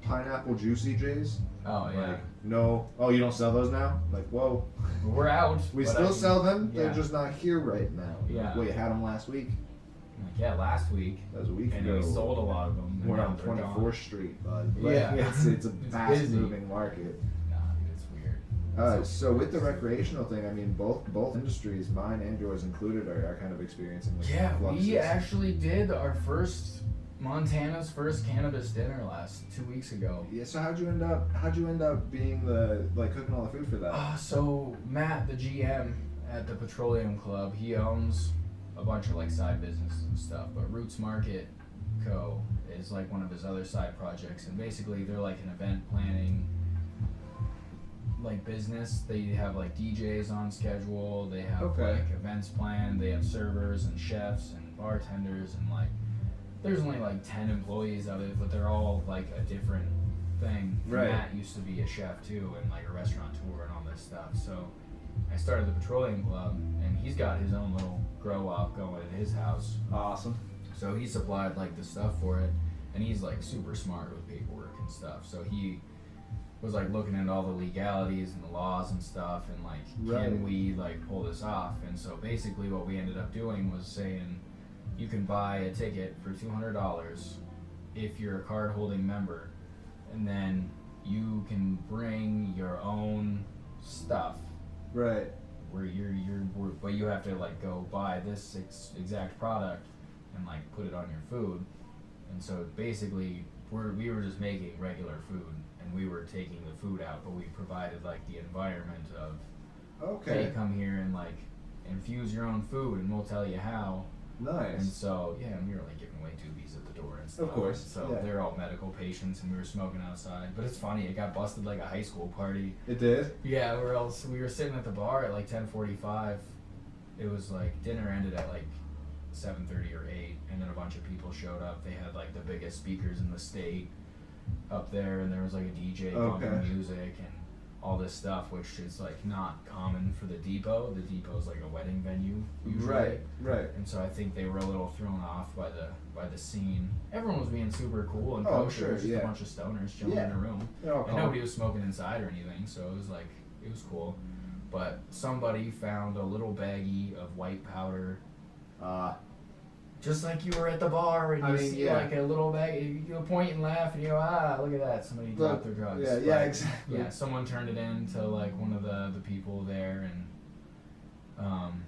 pineapple juicy J's?" Oh yeah. Like, no. Oh, you don't sell those now? Like, whoa. We're out. We but still I- sell them. Yeah. They're just not here right now. Yeah. Well, you had them last week. Like, yeah, last week. That was a week And ago. we sold a lot of them. and We're now on they're 24th gone. Street, bud. Like, Yeah. it's a It's fast busy. moving market. Nah, dude, it's weird. So with the recreational thing, I mean, both industries, mine and yours included, are kind of experiencing this Yeah, fluxus. we actually did our Montana's first cannabis dinner last 2 weeks ago. Yeah. So how'd you end up being the cooking all the food for that? So Matt, the GM at the Petroleum Club, he owns a bunch of like side businesses and stuff, but Roots Market Co. is like one of his other side projects, and basically they're like an event planning like business. They have like DJs on schedule, they have Okay. like events planned, they have servers and chefs and bartenders, and like there's only like 10 employees of it, but they're all like a different thing. And Right. Matt used to be a chef too, and like a restaurateur and all this stuff. So I started the Petroleum Club, and he's got his own little grow up going at his house. Awesome. So he supplied like the stuff for it, and he's like super smart with paperwork and stuff. So he was like looking at all the legalities and the laws and stuff, and like, Right. can we like pull this off? And so basically, what we ended up doing was saying, you can buy a ticket for $200 if you're a card holding member, and then you can bring your own stuff. Right. Where but you have to like go buy this exact product and like put it on your food. And so basically we were just making regular food, and we were taking the food out, but we provided like the environment of, Okay. hey, come here and like infuse your own food, and we'll tell you how. And Nice. so yeah, and we were like giving away doobies at the door and stuff. Of course, So yeah. they're all medical patients, and we were smoking outside. But it's funny, it got busted like a high school party. It did. Yeah, we were sitting at the bar at like 10:45. It was like dinner ended at like 7:30 or 8, and then a bunch of people showed up. They had like the biggest speakers in the state up there, and there was like a DJ Okay. pumping music, and all this stuff, which is like not common for the depot. The depot's like a wedding venue usually. Right. And so I think they were a little thrown off by the scene. Everyone was being super cool and Oh, kosher. sure, It was just yeah. a bunch of stoners chilling in a room. And nobody was smoking inside or anything, so it was cool. But somebody found a little baggie of white powder. Just like you were at the bar and you see like a little bag, you point and laugh and you go, look at that, somebody dropped their drugs. Yeah, exactly. Yeah, someone turned it in to like one of the people there, and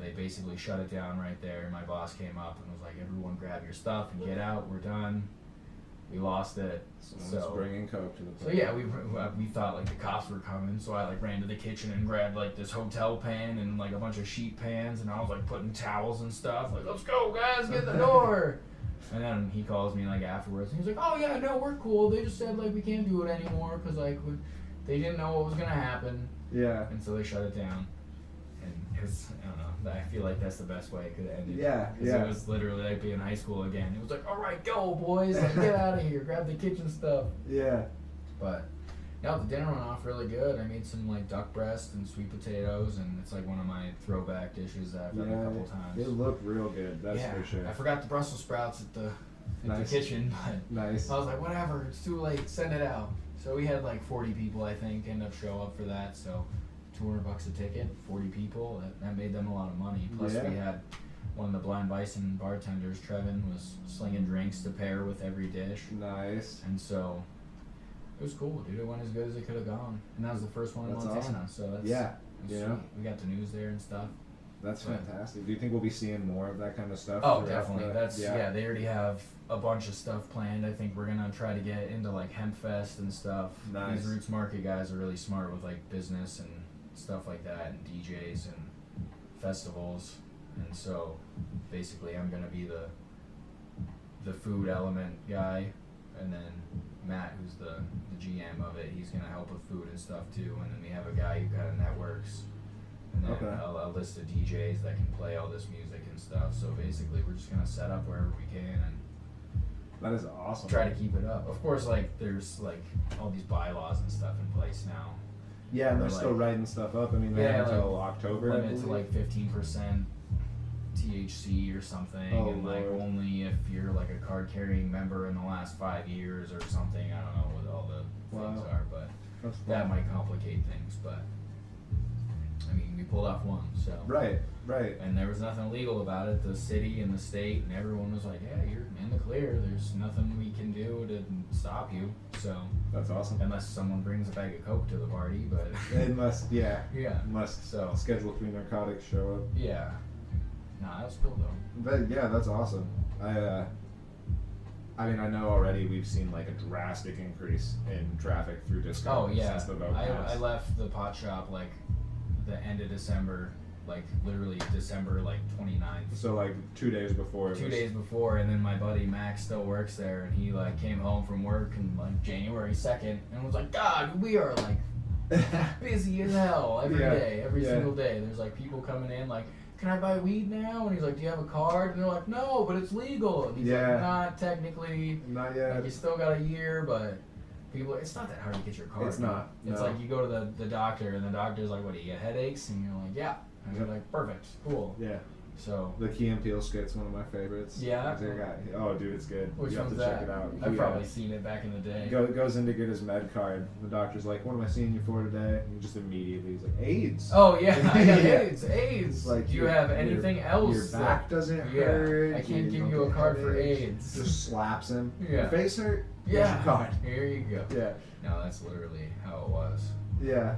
they basically shut it down right there. My boss came up and was like, everyone grab your stuff and get out, we're done. We lost it. Someone's bringing coke to the place. So yeah, we thought like the cops were coming, so I like ran to the kitchen and grabbed like this hotel pan and like a bunch of sheet pans, and I was like putting towels and stuff, like, let's go guys, get the door. And then he calls me like afterwards and he's like, oh yeah, no, we're cool, they just said like we can't do it anymore because like they didn't know what was gonna happen. Yeah. And so they shut it down. And it was, I don't know, I feel like that's the best way it could have ended. Yeah. It was literally like being in high school again. It was like, all right, go boys, like get out of here, grab the kitchen stuff. Yeah. But no, the dinner went off really good. I made some like duck breast and sweet potatoes, and it's like one of my throwback dishes that I've done a couple times. It looked real good, that's for sure. I forgot the Brussels sprouts at the kitchen, but nice. I was like, whatever, it's too late, send it out. So we had like 40 people, I think, end up show up for that. So $200 a ticket, 40 people. That made them a lot of money. Plus we had one of the Blind Bison bartenders, Trevin, was slinging drinks to pair with every dish. Nice. And so it was cool, dude. It went as good as it could have gone. And that was the first one in Montana. Awesome. So that's sweet. We got the news there and stuff. That's fantastic. Do you think we'll be seeing more of that kind of stuff? Oh, definitely. They already have a bunch of stuff planned. I think we're gonna try to get into like Hemp Fest and stuff. Nice. These Roots Market guys are really smart with like business and stuff like that, and DJs and festivals. And so basically I'm gonna be the food element guy, and then Matt, who's the GM of it, he's gonna help with food and stuff too. And then we have a guy who kind of networks, and then a list of DJs that can play all this music and stuff. So basically we're just gonna set up wherever we can and that is awesome. Try to keep it up. Of course, like there's like all these bylaws and stuff in place now. Yeah, and they're still writing stuff up. I mean, they have until October. Limit to like 15% THC or something, and like only if you're like a card-carrying member in the last 5 years or something. I don't know what all the things are, but that might complicate things. But I mean, we pulled off one, so right, and there was nothing illegal about it. The city and the state and everyone was like, "Yeah, you're in the clear. There's nothing we can do to stop you." So that's awesome. Unless someone brings a bag of coke to the party, but it must, yeah, must. So Schedule 3 narcotics show up. Yeah. Nah, that was cool though. But yeah, that's awesome. I mean, I know already we've seen like a drastic increase in traffic through Disco. Oh yeah, since the vote passed. I left the pot shop like the end of December, like literally December like 29th. So like 2 days before. 2 days before, and then my buddy Max still works there, and he like came home from work in like January 2nd and was like, God, we are like busy as hell every day, every single day. There's like people coming in like, can I buy weed now? And he's like, do you have a card? And they're like, no, but it's legal. And he's like, not technically. Not yet. Like, you still got a year, but people, it's not that hard to get your card. It's not. It's like you go to the doctor, and the doctor's like, what, do you get headaches? And you're like, yeah. And you're like, perfect, cool. Yeah. So the Key and Peele skit's one of my favorites. Yeah. Oh, dude, it's good. Which you have one's to check that? it out. I've probably seen it back in the day. Goes in to get his med card. The doctor's like, "What am I seeing you for today?" And just immediately he's like, "AIDS." Oh yeah, I got AIDS. Like, do you have anything else? Your back doesn't hurt. I can't give you a card for AIDS. Just slaps him. Yeah. Your face hurt. Yeah. Here's your card. Here you go. Yeah. No, that's literally how it was. Yeah.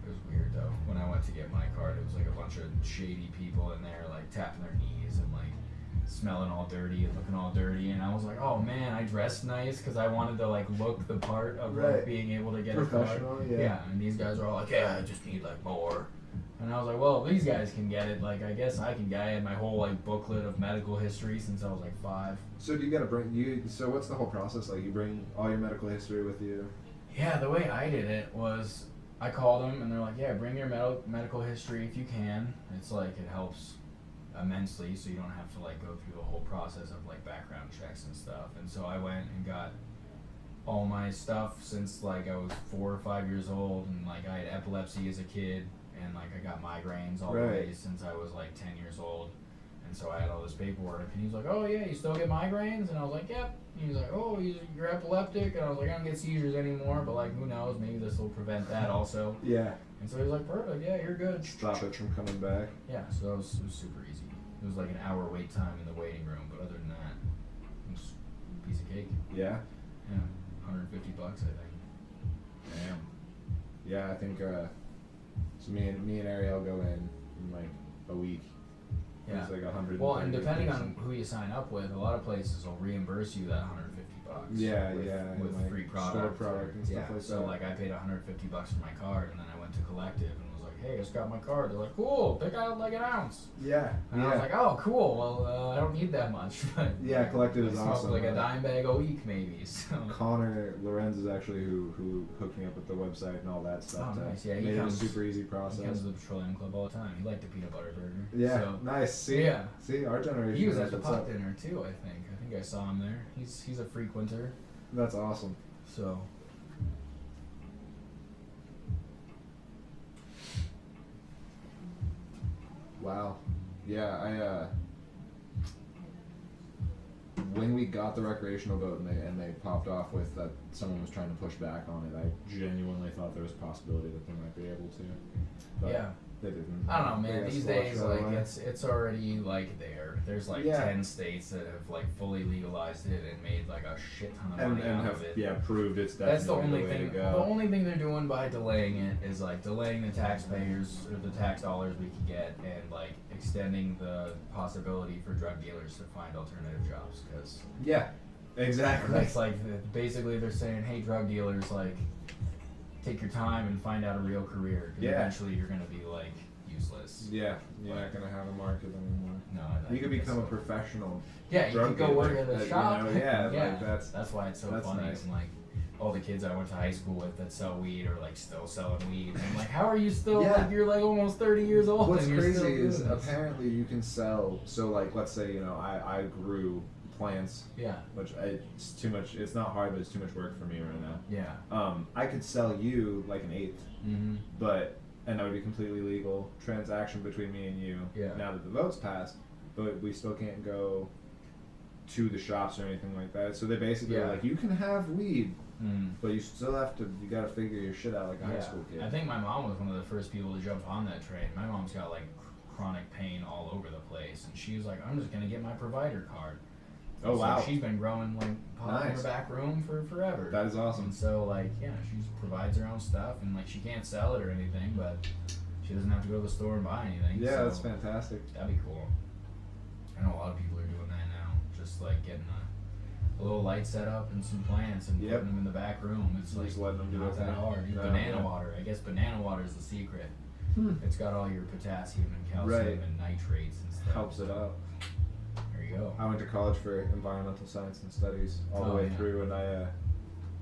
It was weird though. When I went to get my card, it was like a bunch of shady people in there, like tapping their knees and like smelling all dirty and looking all dirty. And I was like, oh man, I dressed nice because I wanted to like look the part of like being able to get a card. Yeah. And these guys are all like, yeah, I just need like more. And I was like, well, these guys can get it. Like, I guess I can get it. I had my whole like booklet of medical history since I was like 5. So do you gotta so what's the whole process like? You bring all your medical history with you? Yeah, the way I did it was I called them and they're like, yeah, bring your medical history if you can. It's like, it helps immensely, so you don't have to like go through the whole process of like background checks and stuff. And so I went and got all my stuff since like I was 4 or 5 years old, and like I had epilepsy as a kid, and like I got migraines all the way since I was like 10 years old. And so I had all this paperwork, and he was like, "Oh yeah, you still get migraines?" And I was like, "Yep." He was like, "Oh, you're epileptic," and I was like, "I don't get seizures anymore, but like who knows? Maybe this will prevent that also." Yeah. And so he was like, "Perfect, yeah, you're good." Stop it from coming back. Yeah, so it was super easy. It was like an hour wait time in the waiting room, but other than that, it was a piece of cake. Yeah. Yeah, $150, I think. Damn. Yeah, I think. So me and Ariel go in like a week. Yeah. It's like 100. Well, and depending on who you sign up with, a lot of places will reimburse you that $150. Yeah, with like free product. Store product and stuff like so that. like I paid $150 for my card, and then I went to Collective and was like, "Hey, I just got my card." They're like, "Cool, pick out like an ounce." Yeah. And I was like, "Oh, cool. Well, I don't need that much." But yeah, Collective I is smoked awesome. like a dime bag a week, maybe. So. Connor Lorenz is actually who hooked me up with the website and all that stuff. Oh, nice. Yeah, he made comes, it a super easy process. He comes to the Petroleum Club all the time. He liked the peanut butter burger. Yeah, so, nice. See, yeah. See, our generation. He was at the what's pot up. dinner too. I think I saw him there. He's a frequenter. That's awesome. So. Wow. Yeah, when we got the recreational vote and they popped off with that someone was trying to push back on it, I genuinely thought there was a possibility that they might be able to. But Yeah. they didn't. I don't know, They man. got These squashed days, right like away. it's already like there. There's like Yeah. 10 states that have like fully legalized it and made like a shit ton of and money out have of it. proved it's That's the definitely only way thing. to The go. only thing they're doing by delaying it is like delaying the taxpayers or the tax dollars we could get, and like extending the possibility for drug dealers to find alternative jobs. Because Yeah, exactly. that's like basically they're saying, hey, drug dealers, like take your time and find out a real career. 'Cause Yeah. eventually you're gonna be like useless. Yeah, you're not gonna have a market anymore. No, You could become a professional. Yeah, you drug could go work dealer at a that, shop. You know, yeah, like that's why it's so that's funny. nice. And like all the kids I went to high school with that sell weed are like still selling weed. And I'm like, how are you still Yeah. like you're like almost 30 years old? What's and you're still crazy doing is this? apparently you can sell. So like, let's say I grew plants, Yeah, which it's too much. It's not hard, but it's too much work for me right now. yeah. I could sell you like an eighth, Mm-hmm. and that would be completely legal transaction between me and you. Yeah. Now that the vote's passed, but we still can't go to the shops or anything like that. So they basically are like, you can have weed, but you still have to. You got to figure your shit out like a high school kid. I think my mom was one of the first people to jump on that train. My mom's got like chronic pain all over the place, and she was like, I'm just gonna get my provider card. Oh, So wow. she's been growing like pot in Nice. her back room for forever. That is awesome. And so like she provides her own stuff, and like she can't sell it or anything, but she doesn't have to go to the store and buy anything. Yeah, so that's fantastic. that'd be cool. I know a lot of people are doing that now, just like getting a little light set up and some plants and Yep. putting them in the back room. It's like Just letting them do not their that thing. hard. No, Banana yeah. water. I guess banana water is the secret. Hmm. It's got all your potassium and calcium Right. and nitrates and stuff. Helps it out. There you go. I went to college for environmental science and studies all the Oh, way yeah. through, and I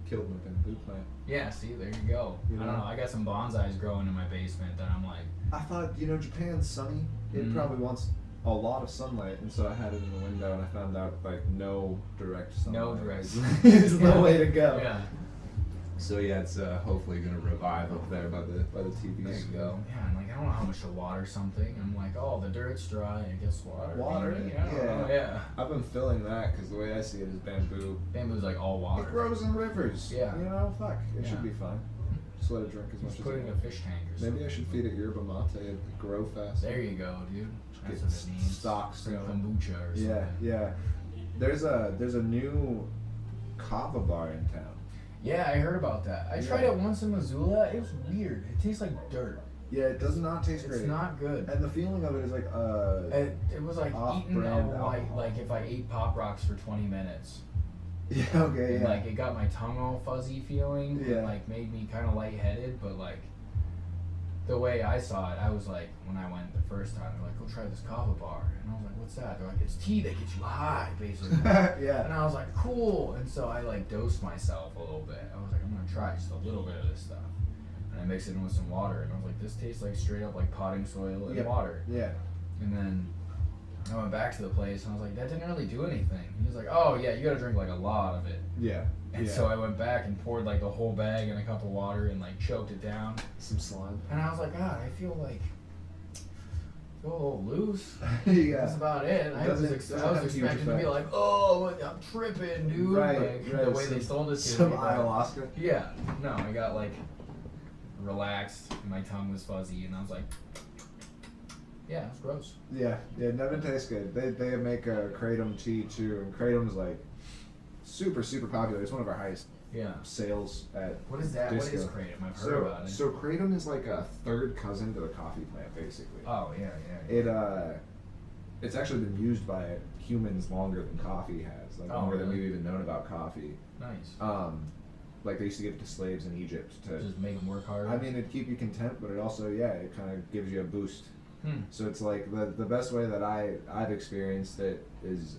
killed my bamboo plant. Yeah, see, there you go. You I don't know? know. I got some bonsais growing in my basement that I'm like, I thought, Japan's sunny. It Mhm. probably wants a lot of sunlight, and so I had it in the window, and I found out like no direct sunlight. No direct is the Yeah. way to go. yeah, So yeah, it's hopefully gonna revive up there by the TVs. there you go. Yeah, I'm like, I don't know how much to water something. I'm like, oh, the dirt's dry. I guess water. Water maybe? it, I don't know. Yeah. I've been filling that because the way I see it is bamboo. Bamboo's like all water. It grows in rivers. Yeah. Fuck. It Yeah. should be fine. Just let it drink as much Just as put it it in a wants. fish tank or something. Maybe I should feed it yerba mate. It'd grow fast. There you go, dude. That's Get what it needs. stocks Some going. kombucha or something. Yeah. There's a new kava bar in town. Yeah, I heard about that. I tried Yeah. it once in Missoula. It was weird. It tastes like dirt. Yeah, it does not taste It's great. not good. And the feeling of it is like It was like eating Off-brand like alcohol. if I ate Pop Rocks for 20 minutes. yeah, okay, And yeah. like it got my tongue all fuzzy feeling Yeah. and like made me kind of lightheaded, but like the way I saw it, I was like, when I went the first time, they're like, go try this kava bar. And I was like, what's that? They're like, it's tea that gets you high, basically. yeah. And I was like, cool. And so I like dosed myself a little bit. I was like, I'm gonna try just a little bit of this stuff. And I mixed it in with some water, and I was like, this tastes like straight up like potting soil and Yep. water. Yeah. And then I went back to the place and I was like, that didn't really do anything. He was like, oh yeah, you gotta drink like a lot of it. Yeah. And so I went back and poured like the whole bag in a cup of water and like choked it down. Some slime. And I was like, God, I feel a little loose. Yeah. That's about it. I was expecting to be like, oh, I'm tripping, dude. Right. The way they told it to some me. ayahuasca. Yeah. No, I got like relaxed. My tongue was fuzzy, and I was like, yeah, it's gross. Yeah, never tastes good. They make a kratom tea too, and kratom's like super popular. It's one of our highest sales at What is that? Disco. What is kratom? I've heard about it. So kratom is like a third cousin to the coffee plant, basically. Oh yeah. It's actually been used by humans longer than coffee has, like longer than we've even known about coffee. Nice. Like they used to give it to slaves in Egypt to just make them work harder. I mean, it'd keep you content, but it also it kind of gives you a boost. So it's like the best way that I've experienced it is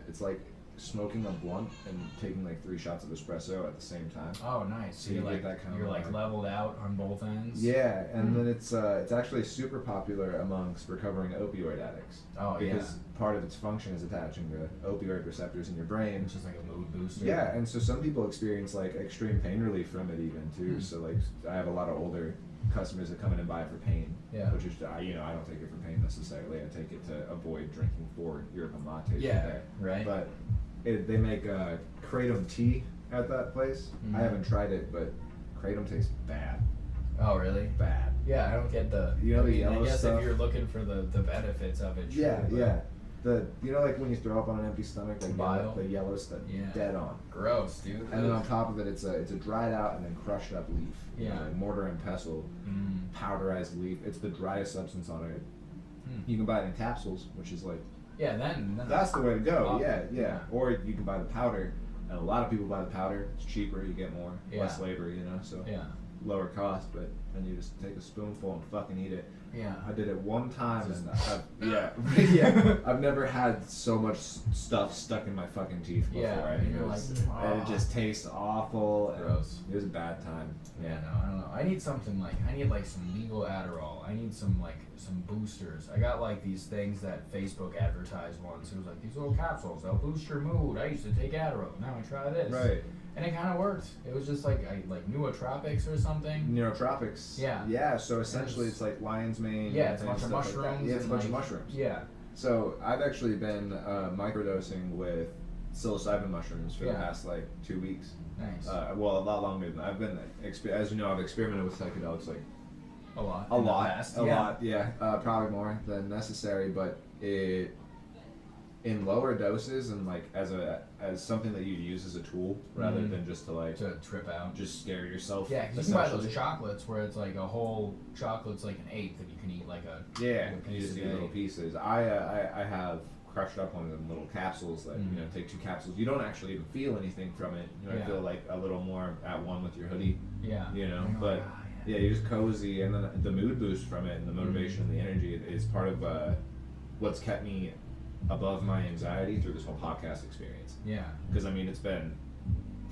it's like smoking a blunt and taking like 3 shots of espresso at the same time. Oh, nice. So you're like that kind you're of like leveled out on both ends. Yeah, and then it's actually super popular amongst recovering opioid addicts. Oh, because part of its function is attaching the opioid receptors in your brain. It's just like a mood booster. Yeah, and so some people experience like extreme pain relief from it even too. So like I have a lot of older customers that come in and buy it for pain. Yeah. Which is I don't take it for pain necessarily. I take it to avoid drinking 4 yerba mates. Yeah. Right. But they make kratom tea at that place. I haven't tried it, but kratom tastes bad. Oh really? Bad. Yeah, I don't get the. The yellow I guess stuff. If you're looking for the benefits of it. Sure, Yeah. The like when you throw up on an empty stomach, like bile? the yellow stuff, dead on. Gross, dude. And then on top of it, it's a dried out and then crushed up leaf. Yeah. Like mortar and pestle, powderized leaf. It's the driest substance on it. You can buy it in capsules, which is like. Yeah, then That's the way to go. Awesome. Yeah. Or you can buy the powder, and a lot of people buy the powder. It's cheaper. You get more, less labor. So lower cost. But then you just take a spoonful and fucking eat it. Yeah. I did it one time, and I've never had so much stuff stuck in my fucking teeth before. Yeah, and it just tastes awful. Gross. It was a bad time. Yeah, no, I don't know. I need something I need some legal Adderall. I need some boosters. I got like these things that Facebook advertised once. It was like these little capsules. They'll boost your mood. I used to take Adderall. Now I try this. Right. And it kind of worked. It was just like nootropics or something. Neurotropics. Yeah. Yeah. So essentially, it's like lion's mane. Yeah, it's a and bunch of stuff like that. mushrooms. Yeah, it's a bunch of like, mushrooms. Yeah. So I've actually been microdosing with psilocybin mushrooms for the past like 2 weeks. Nice. Well, a lot longer than I've been. As you know, I've experimented with psychedelics like a lot. A lot. Yeah. Probably more than necessary, but in lower doses and like as something that you use as a tool rather than just to trip out, just scare yourself. Yeah, because you can buy those chocolates where it's like a whole chocolate's like an eighth and you can eat like a you just eat little pieces. I have crushed up one of them little capsules that take 2 capsules. You don't actually even feel anything from it. I feel like a little more at one with your hoodie. Yeah. But yeah, you're just cozy, and then the mood boost from it and the motivation and the energy is part of what's kept me above my anxiety through this whole podcast experience. Yeah. Because it's been,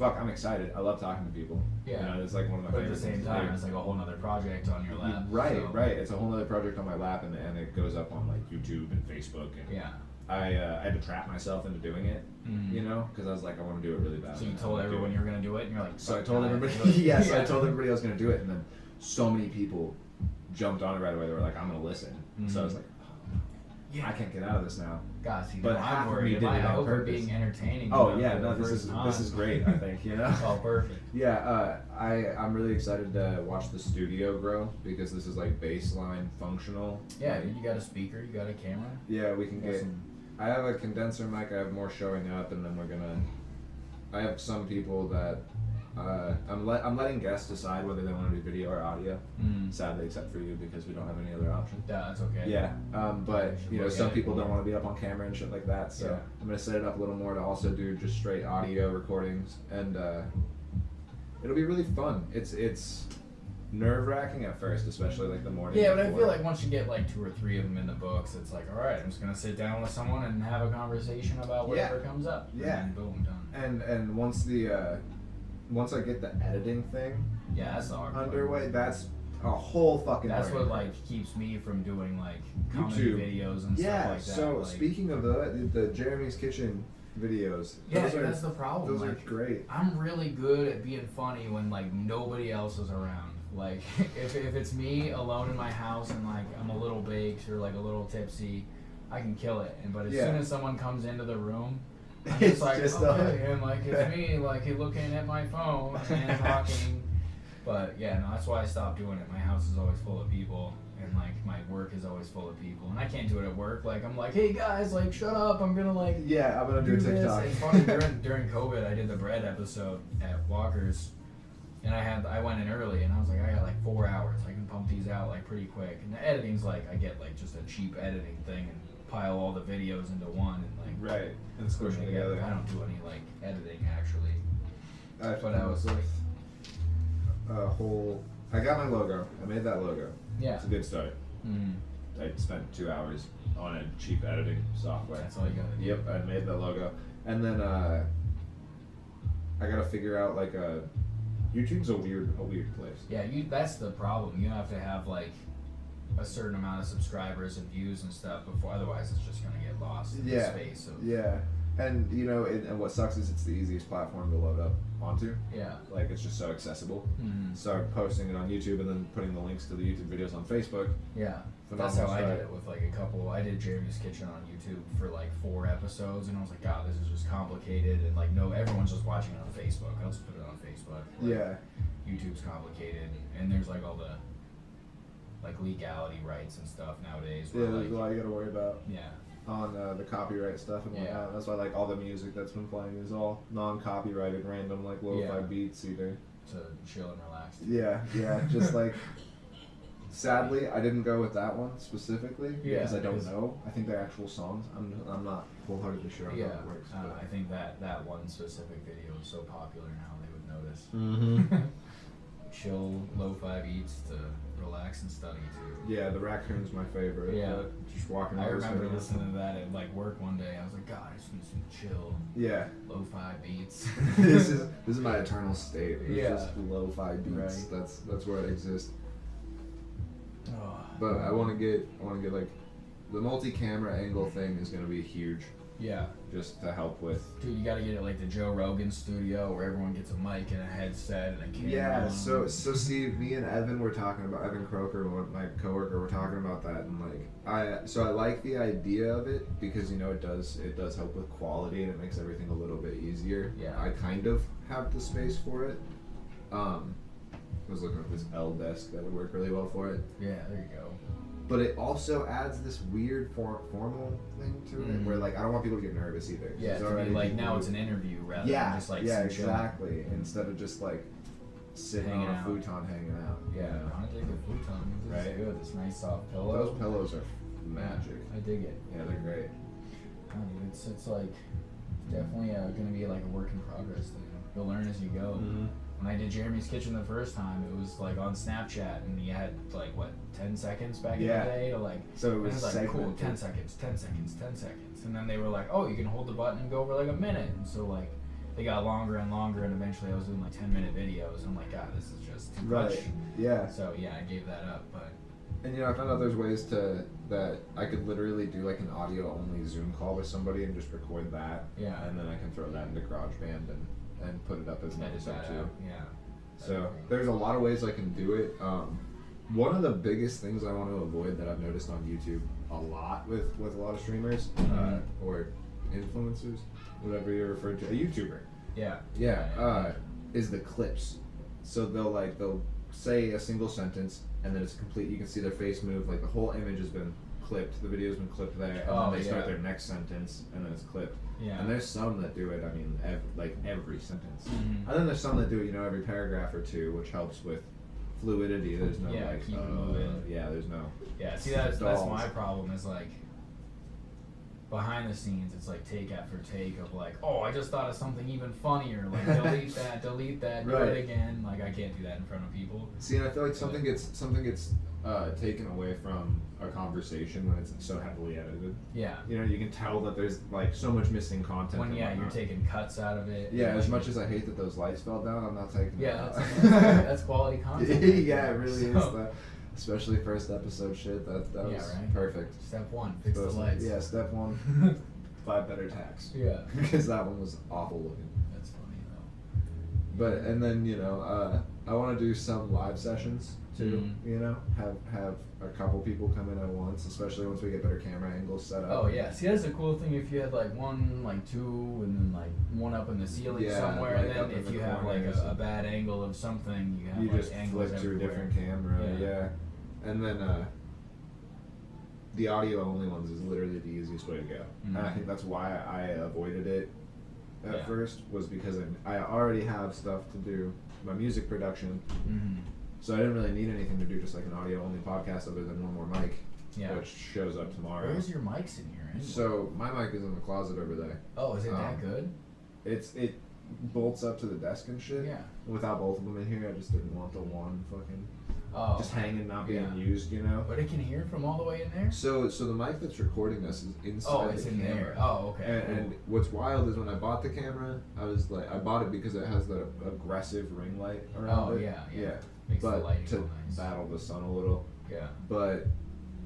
I'm excited. I love talking to people. Yeah. It's like one of my but favorites. At the same time, it's like a whole other project on your lap. Right. It's a whole other project on my lap, and it goes up on like YouTube and Facebook. And I had to trap myself into doing it, because I was like, I want to do it really bad. So you told everyone you were going to do it, and you're like, so I told everybody, I told everybody I was going to do it, and then so many people jumped on it right away. They were like, I'm going to listen. So I was like, I can't get out of this now. God, see, but half of me did it on purpose. Being entertaining. Oh yeah, no, this is great. I think Oh, perfect. Yeah, I'm really excited to watch the studio grow because this is like baseline functional. Yeah, you got a speaker, you got a camera. Yeah, we can get. I have a condenser mic. I have more showing up, and then I have some people that. I'm letting guests decide whether they want to do video or audio. Sadly, except for you because we don't have any other option. Yeah, that's okay. Yeah, but some people don't want to be up on camera and shit like that. So I'm gonna set it up a little more to also do just straight audio recordings, and it'll be really fun. It's nerve-wracking at first, especially like the morning. Yeah, but I feel like once you get like 2 or 3 of them in the books, it's like, all right, I'm just gonna sit down with someone and have a conversation about whatever comes up. Yeah. And boom, done. And once I get the editing thing that's the hard underway, that's a whole fucking. That's what learning like curve. keeps me from doing like comedy YouTube videos and Yeah. stuff like that. So like, speaking of the Jeremy's Kitchen videos, yeah, those dude, are, that's the problem. those like, are great. I'm really good at being funny when like nobody else is around. Like if it's me alone in my house and like I'm a little baked or like a little tipsy, I can kill it. But as soon as someone comes into the room, I'm just It's like, just okay, and like it's me, like looking at my phone and talking. But yeah, no, that's why I stopped doing it. My house is always full of people, and like my work is always full of people, and I can't do it at work. Like I'm like, hey guys, like shut up, I'm gonna like Yeah, I'm gonna do TikTok. this. It's funny during COVID, I did the bread episode at Walker's, and I went in early, and I was like, I got like 4 hours, I can pump these out like pretty quick. And the editing's like I get like just a cheap editing thing and pile all the videos into one and like Right, and squish them together. I don't do any like editing actually. But I was like a whole. I got my logo. I made that logo. Yeah. It's a good start. Mm-hmm. I spent 2 hours on a cheap editing software. That's all you gotta do. Yep, I made that logo, and then I gotta figure out like YouTube's a weird place. Yeah, that's the problem. You have to have like a certain amount of subscribers and views and stuff before, otherwise it's just gonna get lost in the space of And you know, and what sucks is it's the easiest platform to load up onto. yeah. Like it's just so accessible. Mm-hmm. Start posting it on YouTube and then putting the links to the YouTube videos on Facebook. Yeah. That's how I did it with like a couple. I did Jeremy's Kitchen on YouTube for like 4 episodes, and I was like, God, this is just complicated, and like no, everyone's just watching it on Facebook. I'll just put it on Facebook. Like, YouTube's complicated, and there's like all the like legality rights and stuff nowadays. Yeah, Where, there's like, a lot you gotta worry about yeah. on the copyright stuff and whatnot. Yeah. That's why like all the music that's been playing is all non-copyrighted, random like lo-fi beats either. To chill and relax. Yeah, just like. Sadly, I didn't go with that one specifically because I don't know. I think they're actual songs. I'm not wholeheartedly sure how it works. I think that one specific video is so popular now they would notice. Mm-hmm. Chill, lo-fi beats to relax and study to. Yeah, the raccoon's my favorite. Yeah. Just walking. I around remember listening. listening to that at like work one day. I was like, God, I just need some chill, lo-fi beats. this is my eternal state. It's Yeah. just lo-fi beats. Right. That's where it exists. Oh, But I want to get like the multi-camera angle thing is going to be huge. Yeah. Just to help with. Dude, you gotta get it like the Joe Rogan studio where everyone gets a mic and a headset and a camera. Yeah, on. so see, me and Evan were talking about Evan Croker, my coworker, were talking about that, and like I like the idea of it because it does help with quality and it makes everything a little bit easier. Yeah. I kind of have the space for it. I was looking at this L desk that would work really well for it. Yeah, there you go. But it also adds this weird formal thing to it, where like I don't want people to get nervous either. Yeah, to be like now it's an interview rather than just like exactly. Instead of just like sitting Hanging on a out. futon hanging out. Yeah, I dig the futon. This is good. This nice soft pillow. Those pillows are magic. I dig it. Yeah, they're great. I mean, it's like definitely gonna be like a work in progress thing. You'll learn as you go. Mm-hmm. When I did Jeremy's Kitchen the first time, it was like on Snapchat, and you had like 10 seconds back in the day to like. So it and was like cool, segmented. 10 seconds, 10 seconds, 10 seconds, and then they were like, oh, you can hold the button and go for like a minute, and so like they got longer and longer, and eventually I was doing like 10-minute videos. I'm like, God, this is just too much. Yeah. So yeah, I gave that up, but. And I found out there's ways that I could literally do like an audio only Zoom call with somebody and just record that. Yeah. And then I can throw that into GarageBand and put it up as an Edit episode that too. out. Yeah. So there's a lot of ways I can do it. One of the biggest things I want to avoid that I've noticed on YouTube a lot with a lot of streamers or influencers, whatever you're referred to, a YouTuber. Yeah. Is the clips. So they'll say a single sentence and then it's complete. You can see their face move. Like the whole image has been clipped. The video's been clipped there, and then they start their next sentence and then it's clipped. Yeah. And there's some that do it. I mean, every sentence. Mm-hmm. And then there's some that do it, every paragraph or two, which helps with fluidity. There's no keep it moving. there's no. Yeah, see that's my problem is like behind the scenes it's like take after take of like, oh, I just thought of something even funnier, like delete that, do Right. it again. Like I can't do that in front of people. See, and I feel like something gets taken away from a conversation when it's so heavily edited. Yeah. You know, you can tell that there's like so much missing content. When you're taking cuts out of it. Yeah, as much as I hate that those lights fell down, I'm not taking. Yeah, that's quality content. Yeah, it really is. Especially first episode shit. That was right? perfect. Step 1, fix the lights. Yeah, step 1, buy better tax. Yeah. Because that one was awful looking. That's funny though. But and then I want to do some live sessions too. Mm-hmm. You know, have a couple people come in at once, especially once we get better camera angles set up. Oh yeah, see that's a cool thing if you had like one, like two, and then like one up in the ceiling somewhere, like and then if you have like a bad angle of something, you have you like just angles flip to a everywhere. different camera. Yeah. And then the audio only ones is literally the easiest way to go. Mm-hmm. And I think that's why I avoided it at first, was because I already have stuff to do, my music production. Mm-hmm. So I didn't really need anything to do, just like an audio only podcast other than one more mic, Yeah. which shows up tomorrow. Where's your mics in here anyway? So my mic is in the closet over there. Oh, is it that good? It bolts up to the desk and shit. Yeah. Without both of them in here, I just didn't want the one fucking just hanging, not being used, you know. But it can hear from all the way in there? So the mic that's recording us is inside Oh, it's the in camera. there. Oh, okay. And what's wild is when I bought the camera, I was like, I bought it because it has the aggressive ring light around it. Yeah. Makes the But lighting to go nice. battle the sun a little. Yeah. But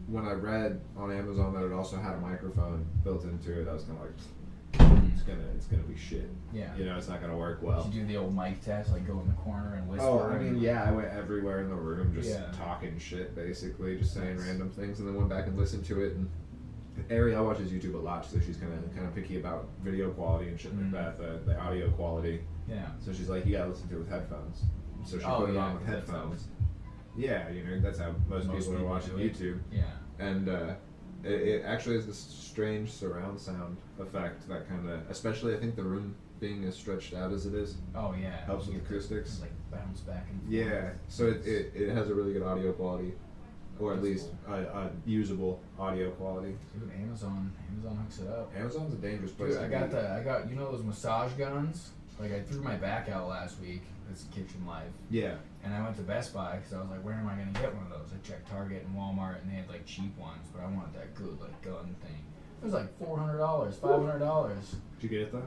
when I read on Amazon that it also had a microphone built into it, I was kind of like, it's gonna be shit. Yeah. You know, it's not gonna work well. Did you do the old mic test, like go in the corner and whisper? Oh, I mean, yeah, I went everywhere in the room just Yeah. talking shit, basically, just saying Nice. random things, and then went back and listened to it. And Ariel watches YouTube a lot, so she's kind of picky about video quality and shit like that, the audio quality. Yeah. So she's like, you gotta listen to it with headphones. So she Oh, put it yeah, on with 'cause that's headphones. Yeah, you know, that's how most people are watching do it. YouTube. Yeah. And it actually has this strange surround sound effect that kind of, especially I think the room being as stretched out as it is, Oh yeah. helps with You acoustics. just, like bounce back and forth. Yeah, so it has a really good audio quality, or at That's least a usable audio quality. Dude, Amazon hooks it up. Amazon's a dangerous place. Dude, to I got you know those massage guns? Like I threw my back out last week. It's Kitchen Life. Yeah. And I went to Best Buy because I was like, where am I gonna get one of those? I checked Target and Walmart, and they had like cheap ones, but I wanted that good like gun thing. It was like $400, $500. Did you get it though?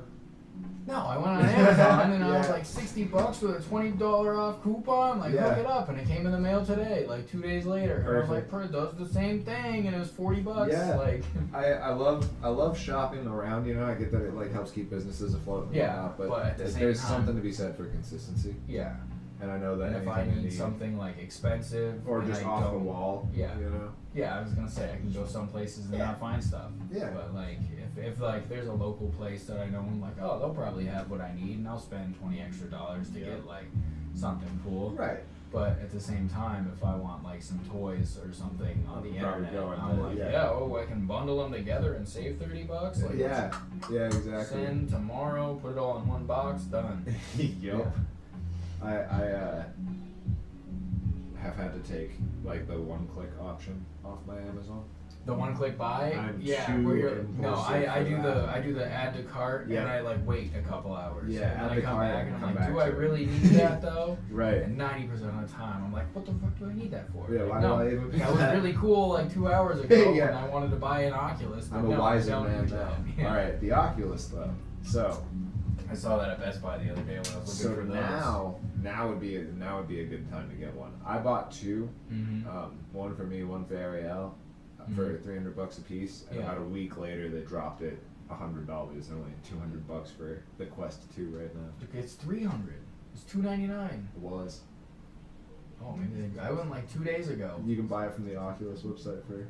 No, I went on Amazon and I was Yeah. like $60 with a $20 off coupon. Like Yeah. hook it up, and it came in the mail today, like 2 days later. And I was like, Perfect. does the same thing, and it was $40. Yeah. Like. I love shopping around. You know, I get that it like helps keep businesses afloat. And Yeah, whatnot, but at the same there's time- something to be said for consistency. Yeah. And I know that And if I anything need something like expensive or and just I off the don't- wall, Yeah. you know. Yeah, I was gonna say I can go some places and not find stuff. Yeah. But like if like there's a local place that I know, I'm like, oh, they'll probably have what I need, and I'll spend $20 extra to get like something cool. Right. But at the same time, if I want like some toys or something on the Probably internet, go in I'm there, like, yeah. I can bundle them together and save $30. Like, Yeah. Yeah. Exactly. Send tomorrow, put it all in one box, done. Yup. I have had to take like the one-click option off my Amazon. The one-click buy, I'm yeah. too Where you're impulsive I for do that. I do the add to cart, and Yeah. I like wait a couple hours. Yeah, and add then I to come cart back and and come I'm like, back do I to it. really need that though? Right. And 90% of the time, I'm like, what the fuck do I need that for? Yeah, Like, why no, do I even pay that was that? really cool like 2 hours ago Yeah. when I wanted to buy an Oculus. But I'm a no, I wiser don't man need now. that. Yeah. All right, the Oculus though. So I saw that at Best Buy the other day when I was looking for those. now would be a good time to get one. I bought two, Mm-hmm. one for me, one for Ariel, for $300 a piece. And Yeah. about a week later, they dropped it $100. They're only $200 for the Quest 2 right now. It's $300. It's $299. It was. Oh, maybe I went like 2 days ago. You can buy it from the Oculus website for.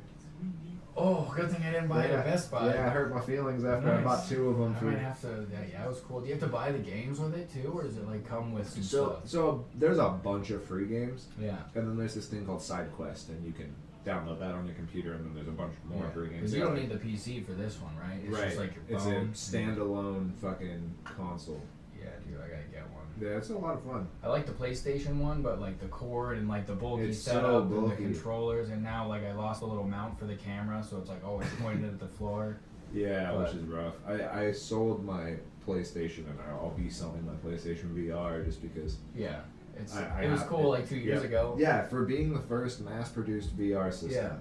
Oh, good thing I didn't buy it at Best Buy. Yeah, I hurt my feelings after I Nice. bought two of them. I might have to. Yeah, it was cool. Do you have to buy the games with it too, or does it like come with some stuff? So there's a bunch of free games, Yeah. and then there's this thing called SideQuest, and you can download that on your computer, and then there's a bunch more free games. Because you don't need the PC for this one, right? It's right. just like your It's phone. a standalone fucking console. Yeah, dude, I gotta get one. Yeah, it's a lot of fun. I like the PlayStation one, but like the cord and like the bulky It's so setup and the bulky. controllers, and now like I lost a little mount for the camera, so it's like always pointed at the floor. Yeah, But- which is rough. I sold my PlayStation, and I'll be selling my PlayStation VR just because Yeah. It was cool like 2 years ago. Yeah, for being the first mass-produced VR system. Yeah.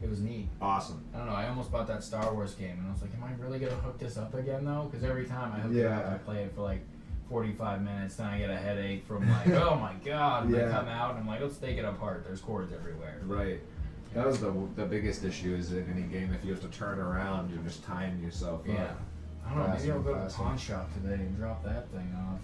It was neat. Awesome. I don't know. I almost bought that Star Wars game, and I was like, am I really gonna hook this up again though? Because every time I hook it up, I play it for like 45 minutes, then I get a headache from like, oh my god, and I come out and I'm like, let's take it apart. There's cords everywhere. Right. That was the biggest issue is in any game, if you have to turn around, you're just tying yourself up. Yeah. I don't know, maybe I'll go to the pawn shop today and drop that thing off.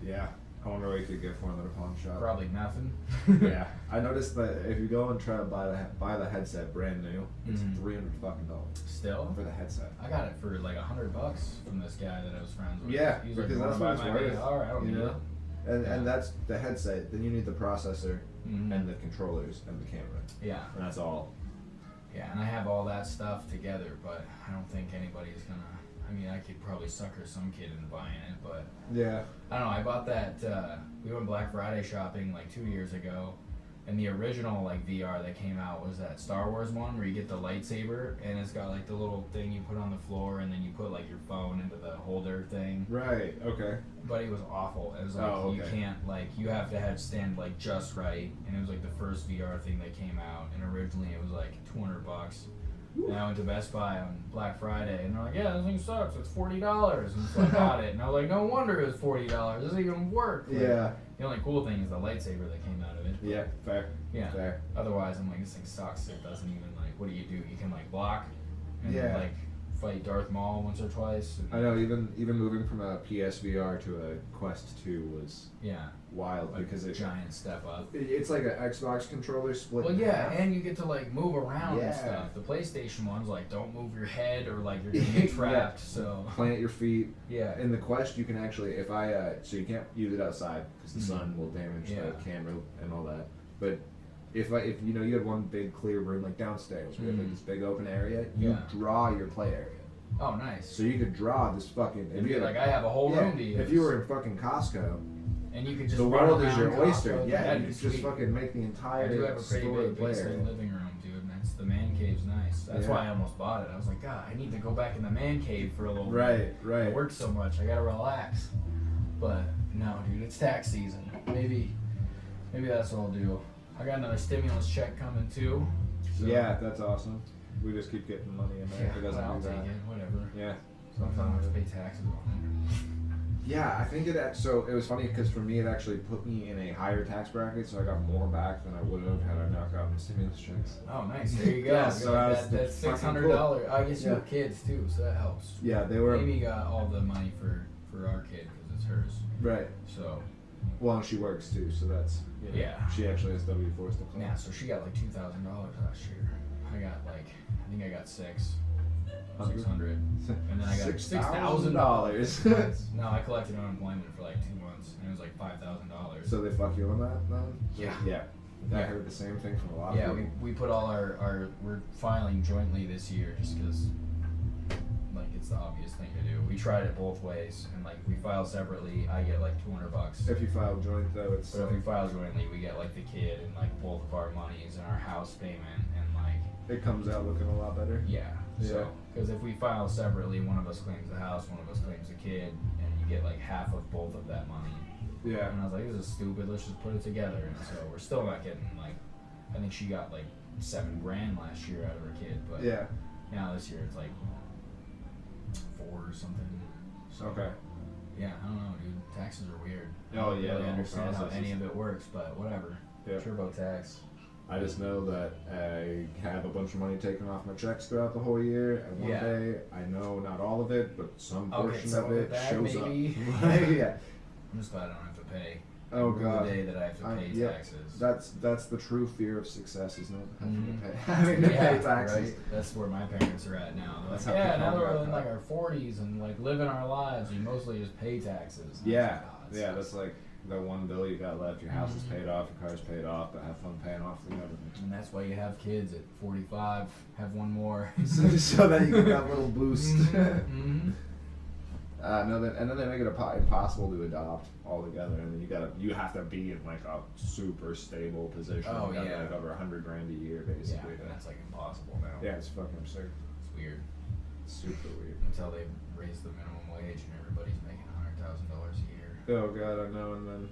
Yeah. I wonder what you could get for them at a pawn shop. Probably nothing. Yeah. I noticed that if you go and try to buy the headset brand new, it's $300 fucking dollars. Still? For the headset. I got it for like $100 from this guy that I was friends with. Yeah, He's like, because that's buy what it's my worth. VR? I don't need it. And that's the headset. Then you need the processor and the controllers and the camera. Yeah. And that's all. Yeah, and I have all that stuff together, but I don't think anybody's gonna. I mean, I could probably sucker some kid into buying it, but yeah. I don't know. I bought that. We went Black Friday shopping like 2 years ago, and the original like VR that came out was that Star Wars one where you get the lightsaber and it's got like the little thing you put on the floor and then you put like your phone into the holder thing. Right. Okay. But it was awful. It was like you can't like you have to have stand like just right, and it was like the first VR thing that came out, and originally it was like $200. And I went to Best Buy on Black Friday, and they're like, "Yeah, this thing sucks. It's $40." And so I bought it, and I was like, "No wonder it was $40. This doesn't even work." Like, yeah. The only cool thing is the lightsaber that came out of it. Yeah. Fair. Yeah. Fair. Otherwise, I'm like, this thing sucks. It doesn't even like. What do? You can like block, and like fight Darth Maul once or twice. I know. Even moving from a PSVR to a Quest 2 was wild like because it's a giant step up. It's like an Xbox controller split. Well, yeah, and you get to like move around and Yeah. stuff. The PlayStation one's like, don't move your head or like you're gonna get trapped. So plant your feet. Yeah. In the Quest, you can actually, if I so you can't use it outside because the sun will damage the camera and all that. But if you know you had one big clear room like downstairs, we have like this big open area. You draw your play area. Oh, nice. So you could draw this fucking. And you're like, I have a whole room to use. If you were in fucking Costco, and you could just the run world is around your oyster. Costco, Yeah, that'd you be could just sweet. fucking make the entire. I do have a pretty store big play basement area. living room, dude, and that's the man cave's nice. That's why I almost bought it. I was like, God, I need to go back in the man cave for a little bit. Right. I work so much, I gotta relax. But no, dude, it's tax season. Maybe that's what I'll do. I got another stimulus check coming too. So. Yeah, that's awesome. We just keep getting money in there. Yeah, I'll take it. Whatever. Yeah. Sometimes I have to pay taxes on Yeah, I think so it was funny because for me it actually put me in a higher tax bracket, so I got more back than I would have had I not gotten the stimulus checks. it. Oh, nice. There you go. Yeah, so that's $600. I guess you have kids too, so that helps. Yeah, they were. Amy got all the money for our kid because it's hers. Right. So. Well, and she works too, so that's She actually has W-4 stuff. Yeah, so she got like $2,000 last year. I think I got 600, and then I got $6,000. No, I collected unemployment for like 2 months, and it was like $5,000. So they fuck you on that then? Yeah. Yeah. I heard the same thing from a lot of people. Yeah, we put all we're filing jointly this year just because like it's the obvious thing to do. We tried it both ways, and like we file separately, I get like $200. If you file joint though, it's. But if we file jointly, we get like the kid and like both of our monies and our house payment and like. It comes out looking a lot better. Yeah. So, because if we file separately, one of us claims the house, one of us claims the kid, and you get like half of both of that money. Yeah. And I was like, this is stupid. Let's just put it together. And so we're still not getting like, I think she got like $7,000 last year out of her kid, but now this year it's like 4 or something. So, okay. Yeah, I don't know, dude. Taxes are weird. Oh I don't yeah. really understand how any of it works, but whatever. Yeah. TurboTax. I just know that I have a bunch of money taken off my checks throughout the whole year, and one day, I know not all of it, but some portion of it shows maybe. up. Yeah. I'm just glad I don't have to pay. Oh God. The day that I have to pay taxes. That's the true fear of success, isn't it? Having to pay taxes. Right. That's where my parents are at now. They're That's like, how now people we're are in like our 40s and like living our lives. We mostly just pay taxes. Yeah. Yeah. That's like the one bill you got left. Your house is paid off. Your car's paid off. But have fun paying off the government. And that's why you have kids at 45. Have one more. so that you get that little boost. Mm-hmm. And then they make it impossible to adopt altogether, and then you have to be in like a super stable position. Oh, you yeah. Like over $100,000 a year, basically. Yeah, and that's like impossible now. Yeah, it's fucking absurd. It's weird. It's super weird. Until they raise the minimum wage and everybody's making $100,000 a year. Oh God, I know. And then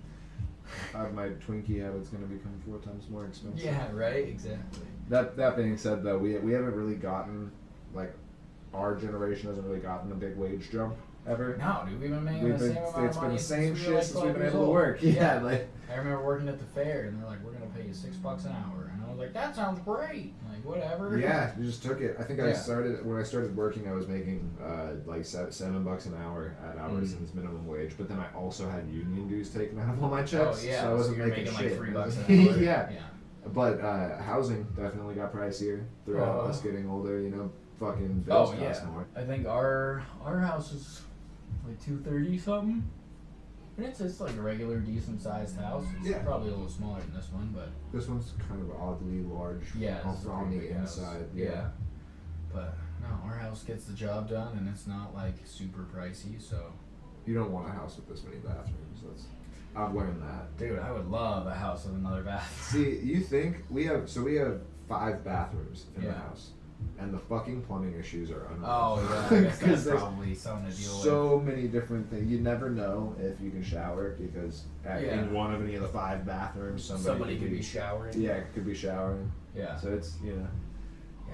my Twinkie habit's gonna become 4 times more expensive. Yeah, right. Exactly. That being said, though, we haven't really gotten, like, our generation hasn't really gotten a big wage jump ever. No, dude, we've been making the same amount of money the same since we shit were like since we've been 12 able to years work. old. Yeah, like I remember working at the fair, and they're like, "We're gonna pay you $6 an hour," and I was like, "That sounds great." Like, whatever. yeah, you just took it. I think Yeah. when I started working, I was making like $7 an hour at Albertsons minimum wage, but then I also had union dues taken out of all my checks, Oh yeah, so I wasn't you're making like shit. $3 an hour. Yeah. Yeah. But housing definitely got pricier throughout us getting older. You know, fucking bills cost more. I think our house is like 230 something. And it's like a regular decent sized house. It's probably a little smaller than this one, but This one's kind of oddly large. yeah, this is a on pretty the big house. inside. Yeah. But no, our house gets the job done, and it's not like super pricey. So, You don't want a house with this many bathrooms. I've learned that. dude, I would love a house with another bathroom. See, you think we have 5 bathrooms in the house, and the fucking plumbing issues are unreal. Oh yeah, I guess that's there's probably something to deal with. so many different things. You never know if you can shower because in one of any of the 5 bathrooms, somebody could be showering. Yeah, could be showering. Yeah. So it's Yeah,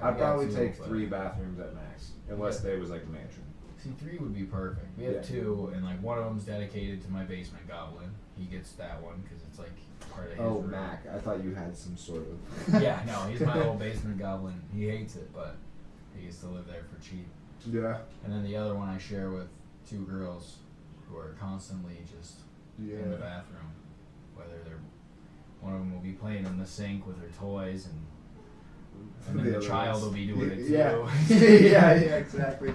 I'd we got probably 2, take but- 3 bathrooms at max, unless they was like a mansion. See, 3 would be perfect. We have Yeah. 2, and like one of them's dedicated to my basement goblin. He gets that one because it's like part of his room. Mac. I thought you had some sort of. Yeah, no, he's my little basement goblin. He hates it, but he gets to live there for cheap. Yeah. And then the other one I share with 2 girls who are constantly just in the bathroom. Whether one of them will be playing in the sink with her toys, and then the child will be doing it too. Yeah. yeah, exactly.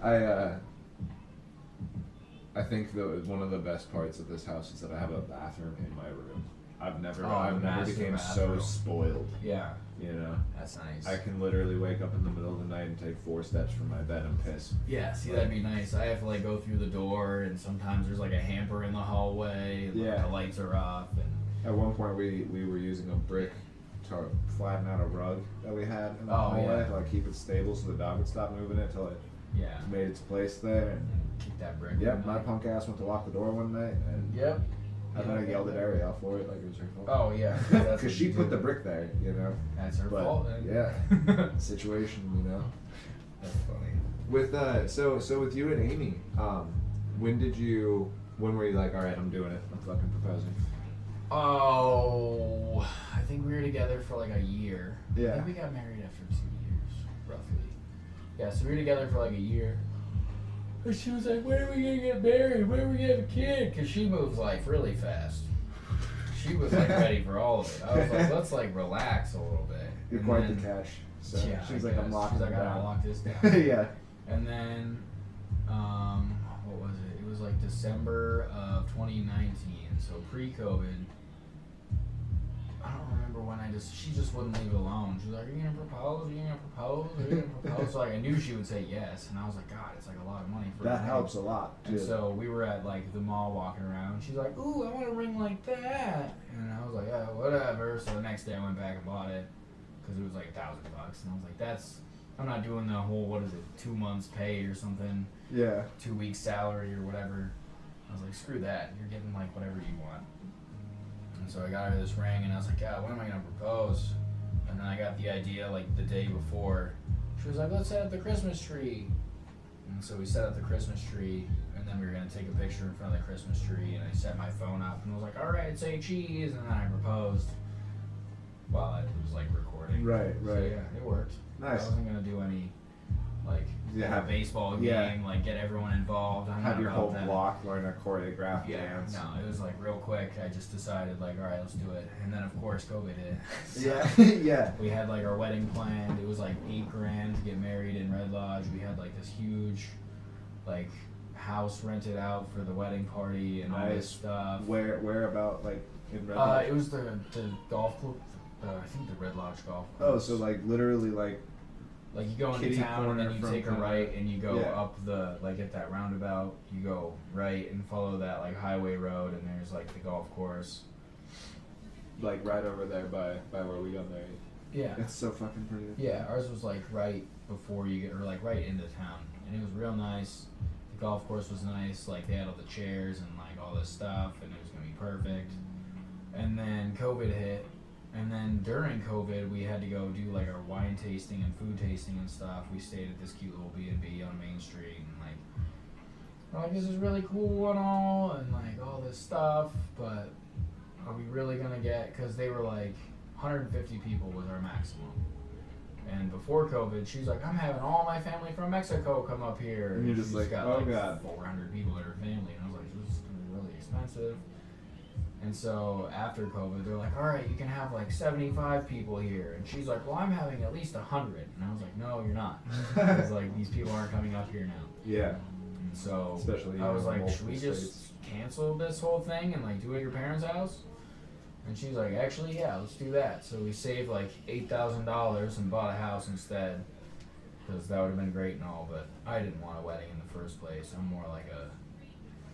I think one of the best parts of this house is that I have a bathroom in my room. I've never became so spoiled. Yeah. You know, that's nice. I can literally wake up in the middle of the night and take 4 steps from my bed and piss. Yeah, see, that'd be nice. I have to like go through the door, and sometimes there's like a hamper in the hallway. And, like, the lights are off, and at one point we were using a brick to flatten out a rug that we had in the hallway to like keep it stable so the dog would stop moving it till it made its place there. And keep that brick. Yep, my punk ass went to lock the door one night and and then I yelled at Ariel for it like it was her fault. Oh yeah, because she put the brick there, you know. That's her fault. Then. Yeah, situation, you know. That's funny. With so with you and Amy, when were you like, all right, I'm doing it, I'm fucking proposing? Oh, I think we were together for like a year. Yeah. I think we got married after 2 years, roughly. Yeah, so we were together for like a year. And she was like, when are we gonna get married? When are we gonna have a kid? Because she moves life really fast. She was like ready for all of it. I was like, let's like relax a little bit. You're quite the catch. So yeah, she's like, I'm locking She's like, it I gotta down. lock this down. Yeah. And then, what was it? It was like December of 2019, so pre-COVID. I don't remember when she just wouldn't leave it alone. She was like, are you gonna propose? Are you gonna propose? Are you gonna propose? So like, I knew she would say yes, and I was like, God, it's like a lot of money for That a ring. helps a lot, too. And so we were at like the mall walking around. She's like, ooh, I want a ring like that. And I was like, yeah, whatever. So the next day I went back and bought it because it was like $1,000, and I was like, I'm not doing the whole 2 months pay or something. Yeah. 2 weeks salary or whatever. I was like, screw that. You're getting like whatever you want. And so I got her this ring, and I was like, God, when am I gonna propose? And then I got the idea like the day before. She was like, let's set up the Christmas tree. And so we set up the Christmas tree, and then we were gonna take a picture in front of the Christmas tree, and I set my phone up, and I was like, all right, say cheese, and then I proposed while I was like recording. Right. So yeah, it worked. Nice. I wasn't gonna do any like have a baseball game, like get everyone involved. I'm have not your about whole that. block learn a choreographed dance. No, it was like real quick. I just decided like, all right, let's do it. And then of course COVID hit. Yeah. Yeah. We had like our wedding planned. It was like $8,000 to get married in Red Lodge. We had like this huge, like house rented out for the wedding party and all this stuff. Where about like in Red Lodge? It was the golf club. I think the Red Lodge golf club. Oh, so like literally like you go into kitty town and then you corner take a from right and you go yeah. up the like at that roundabout. You go right and follow that like highway road, and there's like the golf course. like right over there by where we got married. Yeah. It's so fucking pretty. Yeah, ours was like right before you get, or like right into town, and it was real nice. The golf course was nice. Like, they had all the chairs and, like, all this stuff, and it was going to be perfect. And then COVID hit. And then during COVID, we had to go do, like, our wine tasting and food tasting and stuff. We stayed at this cute little B&B on Main Street, and, like, we're like, this is really cool and all, and, like, all this stuff, but are we really going to get, because they were, like, 150 people was our maximum. And before COVID, she's like, I'm having all my family from Mexico come up here. And you're just she's like, got, oh, like, God. 400 people in her family. And I was like, this is going to be really expensive. And so after COVID, they're like, all right, you can have like 75 people here. And she's like, well, I'm having at least 100. And I was like, no, you're not. Because like these people aren't coming up here now. Yeah. And so Especially I was like, should we states. just cancel this whole thing and like do it at your parents' house? And she's like, actually, yeah, let's do that. So we saved like $8,000 and bought a house instead, because that would have been great and all, but I didn't want a wedding in the first place. I'm more like a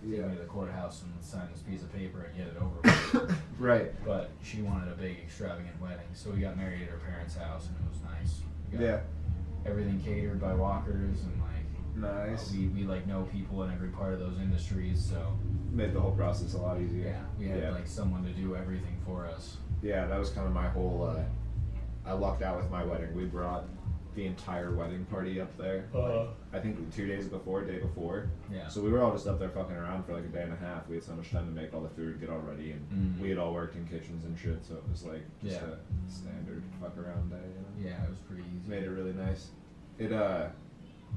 take me to the courthouse and sign this piece of paper and get it over with. Right. But she wanted a big, extravagant wedding, so we got married at her parents' house, and it was nice. We got everything catered by walkers, and like nice. We like know people in every part of those industries, so Made the whole process a lot easier. yeah, we had like someone to do everything for us. Yeah, that was kind of my whole. I lucked out with my wedding. We brought the entire wedding party up there. I think 2 days before, day before. Yeah. So we were all just up there fucking around for like a day and a half. We had so much time to make all the food, get all ready, and we had all worked in kitchens and shit. So it was like just a standard fuck around day. You know? Yeah, it was pretty easy. Made it really nice. It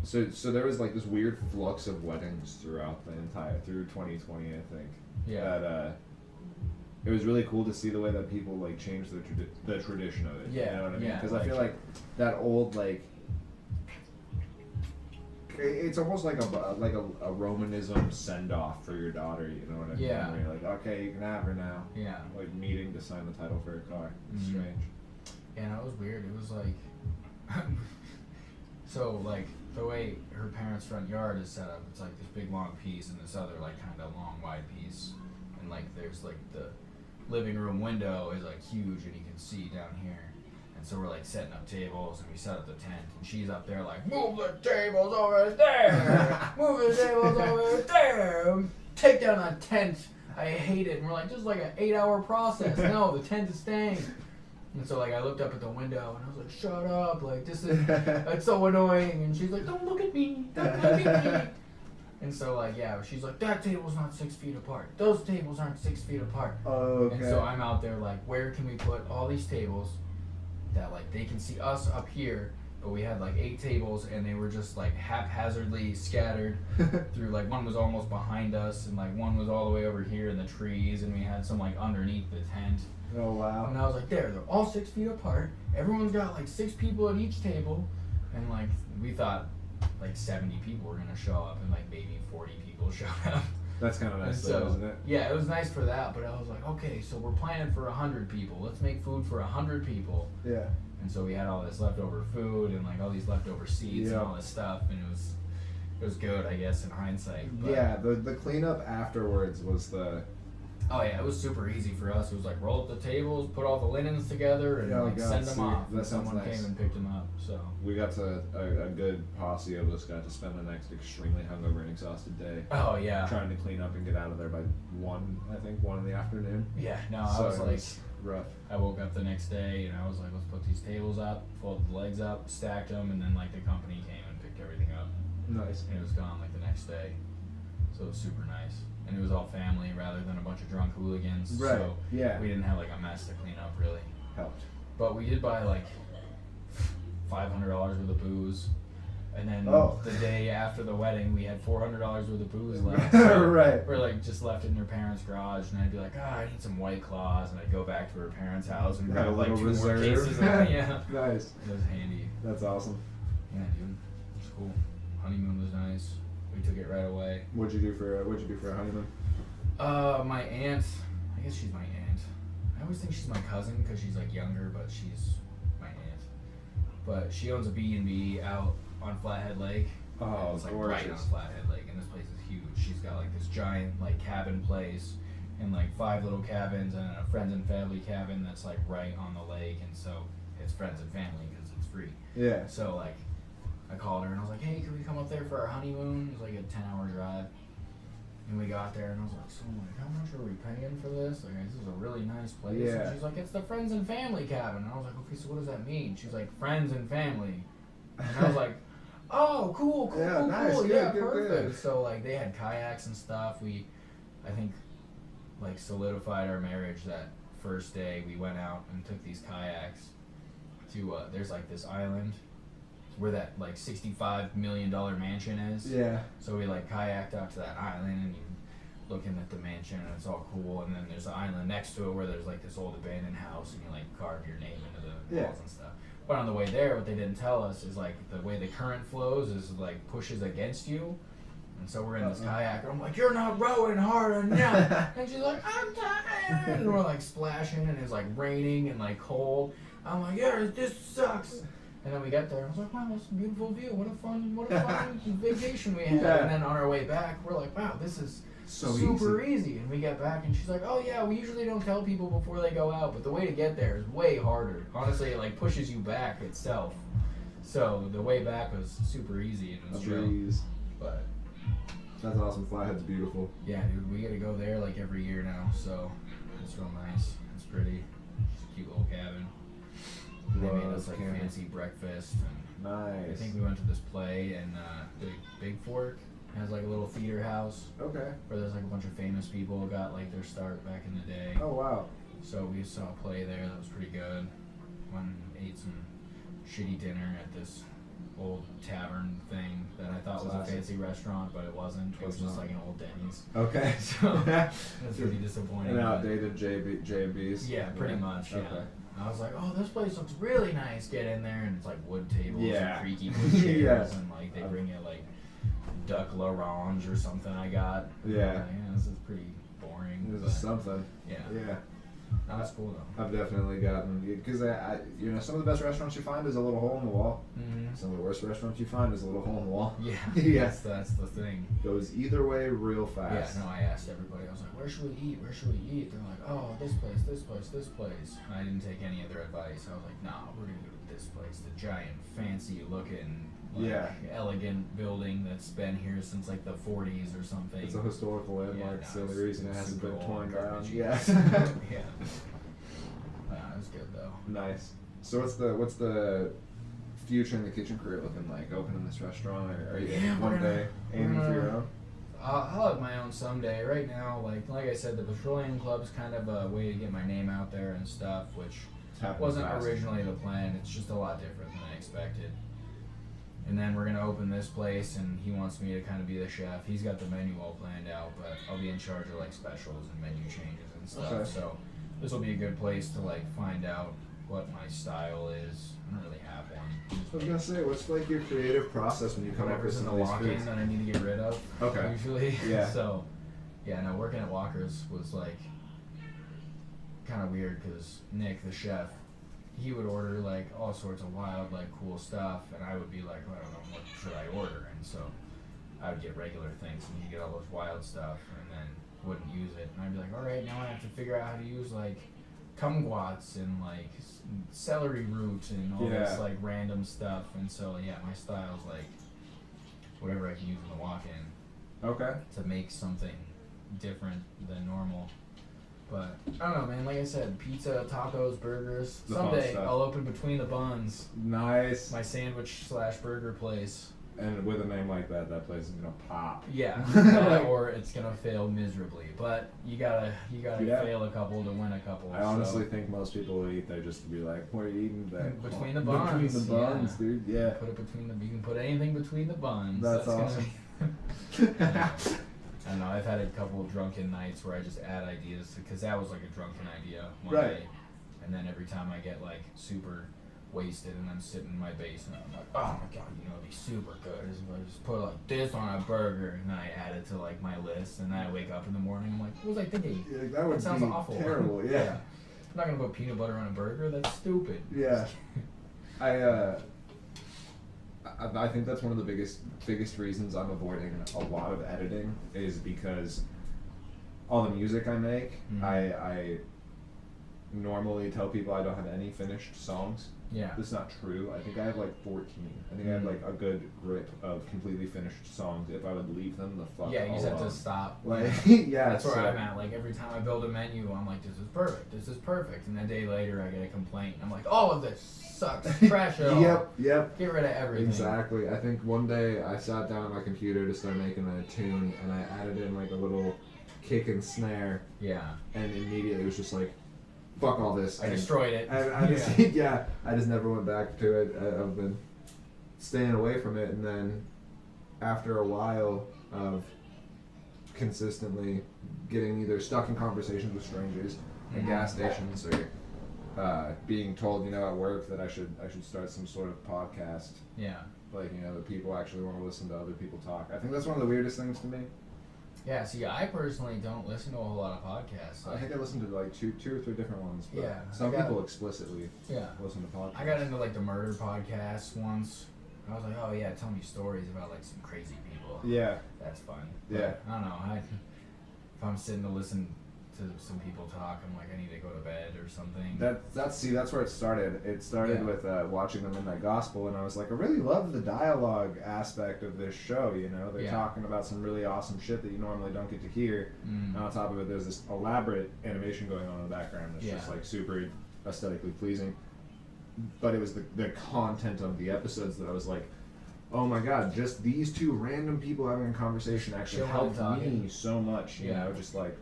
So there was like this weird flux of weddings throughout through 2020, I think. Yeah. That it was really cool to see the way that people like changed the tradition of it. Yeah. You know what I mean? Yeah, Because like, I feel like that old like it's almost like a Romanism send off for your daughter. You know what I mean? Yeah. Where you're like, okay, you can have her now. Yeah. Like meeting to sign the title for a car. It's strange. Yeah, no, it was weird. It was like so like the way her parents' front yard is set up, it's like this big long piece and this other like kind of long wide piece, and like there's like the living room window is like huge and you can see down here, and so we're like setting up tables and we set up the tent and she's up there like, move the tables over there, move the tables over there, take down that tent, I hate it. And we're like, just like an 8-hour process. No, the tent is staying. And so like I looked up at the window and I was like, shut up, like this is it's so annoying. And she's like, don't look at me, don't look at me. And so like yeah, she's like, that table's not 6 feet apart, those tables aren't 6 feet apart. Okay. And so I'm out there like, where can we put all these tables that like they can see us up here, but we had like 8 tables and they were just like haphazardly scattered through, like one was almost behind us and like one was all the way over here in the trees, and we had some like underneath the tent. Oh wow. And I was like, they're all 6 feet apart. Everyone's got like 6 people at each table, and like we thought like 70 people were gonna show up, and like maybe 40 people showed up. That's kind of nice, so, though, isn't it? Yeah, it was nice for that, but I was like, okay, so we're planning for 100 people. Let's make food for 100 people. Yeah. And so we had all this leftover food and like all these leftover seeds and all this stuff, and it was good, I guess, in hindsight. But yeah, the cleanup afterwards was the. Oh yeah, it was super easy for us. It was like roll up the tables, put all the linens together, and like send them off. That and someone nice. came and picked them up. So We got to a good posse of us got to spend the next extremely hungover and exhausted day. Oh yeah. Trying to clean up and get out of there by 1 in the afternoon. Yeah. No, So I was it like, was rough. I woke up the next day and I was like, let's put these tables up, folded the legs up, stacked them, and then like the company came and picked everything up. Nice. And it was gone like the next day. So it was super nice. And it was all family rather than a bunch of drunk hooligans. Right. So Yeah. we didn't have like a mess to clean up really. Helped. But we did buy like $500 worth of booze. And then the day after the wedding, we had $400 worth of booze left. So Right. we're like just left it in her parents' garage, and I'd be like, I need some White Claws, and I'd go back to her parents' house and grab like 2 more cases. Yeah. Nice. It was handy. That's awesome. Yeah, dude. It was cool. Honeymoon was nice. We took it right away. What'd you do for a honeymoon? My aunt. I guess she's my aunt. I always think she's my cousin because she's like younger, but she's my aunt. But she owns a B&B out on Flathead Lake. Oh, it's like gorgeous. right on Flathead Lake, and this place is huge. She's got like this giant like cabin place, and like 5 little cabins, and a friends and family cabin that's like right on the lake, and so it's friends and family because it's free. Yeah. So like, I called her and I was like, hey, can we come up there for our honeymoon? It was like a 10-hour drive. And we got there and I was like, so how much are we paying for this? Like, this is a really nice place. Yeah. And she's like, it's the friends and family cabin. And I was like, okay, so what does that mean? She's like, friends and family. And I was like, oh, cool, nice, good, yeah, good, perfect. good. So like they had kayaks and stuff. We, I think, like solidified our marriage that first day. We went out and took these kayaks to there's like this island where that like $65 million mansion is. Yeah. So we like kayaked out to that island and you're looking at the mansion and it's all cool. And then there's an island next to it where there's like this old abandoned house and you like carve your name into the walls and stuff. But on the way there, what they didn't tell us is like the way the current flows is like pushes against you. And so we're in this kayak and I'm like, you're not rowing hard enough. And she's like, I'm tired. And we're like splashing and it's like raining and like cold. I'm like, yeah, this sucks. And then we get there, I was like, wow, that's a beautiful view. What a fun vacation we had. Yeah. And then on our way back, we're like, wow, this is super easy. And we get back, and she's like, oh yeah, we usually don't tell people before they go out, but the way to get there is way harder. Honestly, it like pushes you back itself. So the way back was super easy and it was chill. But that's awesome. Flathead's beautiful. Yeah, dude, we gotta go there like every year now, so it's real nice. It's pretty. It's a cute little cabin. They made us like fancy breakfast. And nice. I think we went to this play and Big Fork has like a little theater house. Okay. Where there's like a bunch of famous people who got like their start back in the day. Oh wow. So we saw a play there that was pretty good. Went and ate some shitty dinner at this old tavern thing that I thought was a fancy restaurant, but it wasn't. It was just like an old Denny's. Okay. So that's really disappointing. An outdated J&B's. Yeah, pretty much. Yeah. Okay. I was like, oh, this place looks really nice. Get in there, and it's like wood tables and creaky wood chairs, and like they bring you like duck l'orange or something. I got. Yeah. This is pretty boring. This is something. Yeah. Yeah. No, that's cool though. I've definitely gotten, because I you know, some of the best restaurants you find is a little hole in the wall. Mm-hmm. Some of the worst restaurants you find is a little hole in the wall. Yeah. Yes. That's the thing. Goes either way real fast. Yeah. No, I asked everybody. I was like, where should we eat? Where should we eat? They're like, oh, this place, this place, this place. And I didn't take any of their advice. I was like, nah, we're gonna go to this place, the giant, fancy looking. Like, elegant building that's been here since like the 40s or something. It's a historical landmark. It's the only reason it hasn't been torn down. Yeah. Yeah. It was good though. Nice. So what's the future in the kitchen career looking like? Opening this restaurant, or are you one day aiming for your own? I'll have my own someday. Right now, like I said, the Petroleum Club's kind of a way to get my name out there and stuff, which wasn't originally the plan. It's just a lot different than I expected. And then we're gonna open this place, and he wants me to kind of be the chef. He's got the menu all planned out, but I'll be in charge of like specials and menu changes and stuff. Okay. So this will be a good place to like find out what my style is. I don't really have one. I was gonna say, what's like your creative process when you come up with Whatever's in some the of these walk-in foods? that I need to get rid of. Okay. Usually. Yeah. So, yeah, no, working at Walker's was like kind of weird because Nick, the chef, he would order like all sorts of wild, like cool stuff, and I would be like, well, I don't know, what should I order? And so I would get regular things, and he'd get all those wild stuff, and then wouldn't use it. And I'd be like, all right, now I have to figure out how to use like kumquats and like celery root and all this like random stuff. And so yeah, my style's like whatever I can use in the walk-in. Okay. To make something different than normal. But I don't know, man. Like I said, pizza, tacos, burgers. Someday I'll open Between the Buns. Nice. My sandwich/burger place. And with a name like that, that place is gonna pop. Yeah. Or it's gonna fail miserably. But you gotta fail a couple to win a couple. I honestly think most people would eat there just to be like, "What are you eating there?" Between the buns. Between the buns, dude. Yeah. Put it between the. You can put anything between the buns. That's awesome. I don't know, I've had a couple of drunken nights where I just add ideas, because that was like a drunken idea one day. And then every time I get like super wasted and I'm sitting in my basement, I'm like, oh my god, you know, it'd be super good is if I just put like this on a burger, and then I add it to like my list, and then I wake up in the morning, I'm like, what was I thinking? Yeah, that sounds be awful. Terrible, yeah. I'm not gonna put peanut butter on a burger, that's stupid. Yeah. I think that's one of the biggest reasons I'm avoiding a lot of editing is because all the music I make, I normally tell people I don't have any finished songs. Yeah. That's not true. I think I have like 14. I think I have like a good grip of completely finished songs. If I would leave them the fuck Yeah, you just have alone. to stop. Like, yeah. That's where I'm at. Like, every time I build a menu, I'm like, this is perfect. This is perfect. And a day later, I get a complaint. I'm like, all of this sucks. Trash it all. Yep. Get rid of everything. Exactly. I think one day I sat down at my computer to start making a tune, and I added in like a little kick and snare. Yeah. And immediately it was just like, fuck all this. I destroyed it. I just, I just never went back to it. I've been staying away from it, and then after a while of consistently getting either stuck in conversations with strangers at gas stations or being told, at work that I should start some sort of podcast. Yeah. Like, that people actually want to listen to other people talk. I think that's one of the weirdest things to me. Yeah, see, I personally don't listen to a whole lot of podcasts. I think I listened to like two or three different ones. But yeah, some people explicitly listen to podcasts. I got into like the murder podcasts once. I was like, oh yeah, tell me stories about like some crazy people. Yeah. That's fun. Yeah. But, I don't know. If I'm sitting to listen to some people talk, I'm like, I need to go to bed or something. That's where it started. It started with watching the Midnight Gospel, and I was like, I really love the dialogue aspect of this show. They're talking about some really awesome shit that you normally don't get to hear. And on top of it, there's this elaborate animation going on in the background that's just like super aesthetically pleasing. But it was the content of the episodes that I was like, oh my god, just these two random people having a conversation actually helped me so much. Just like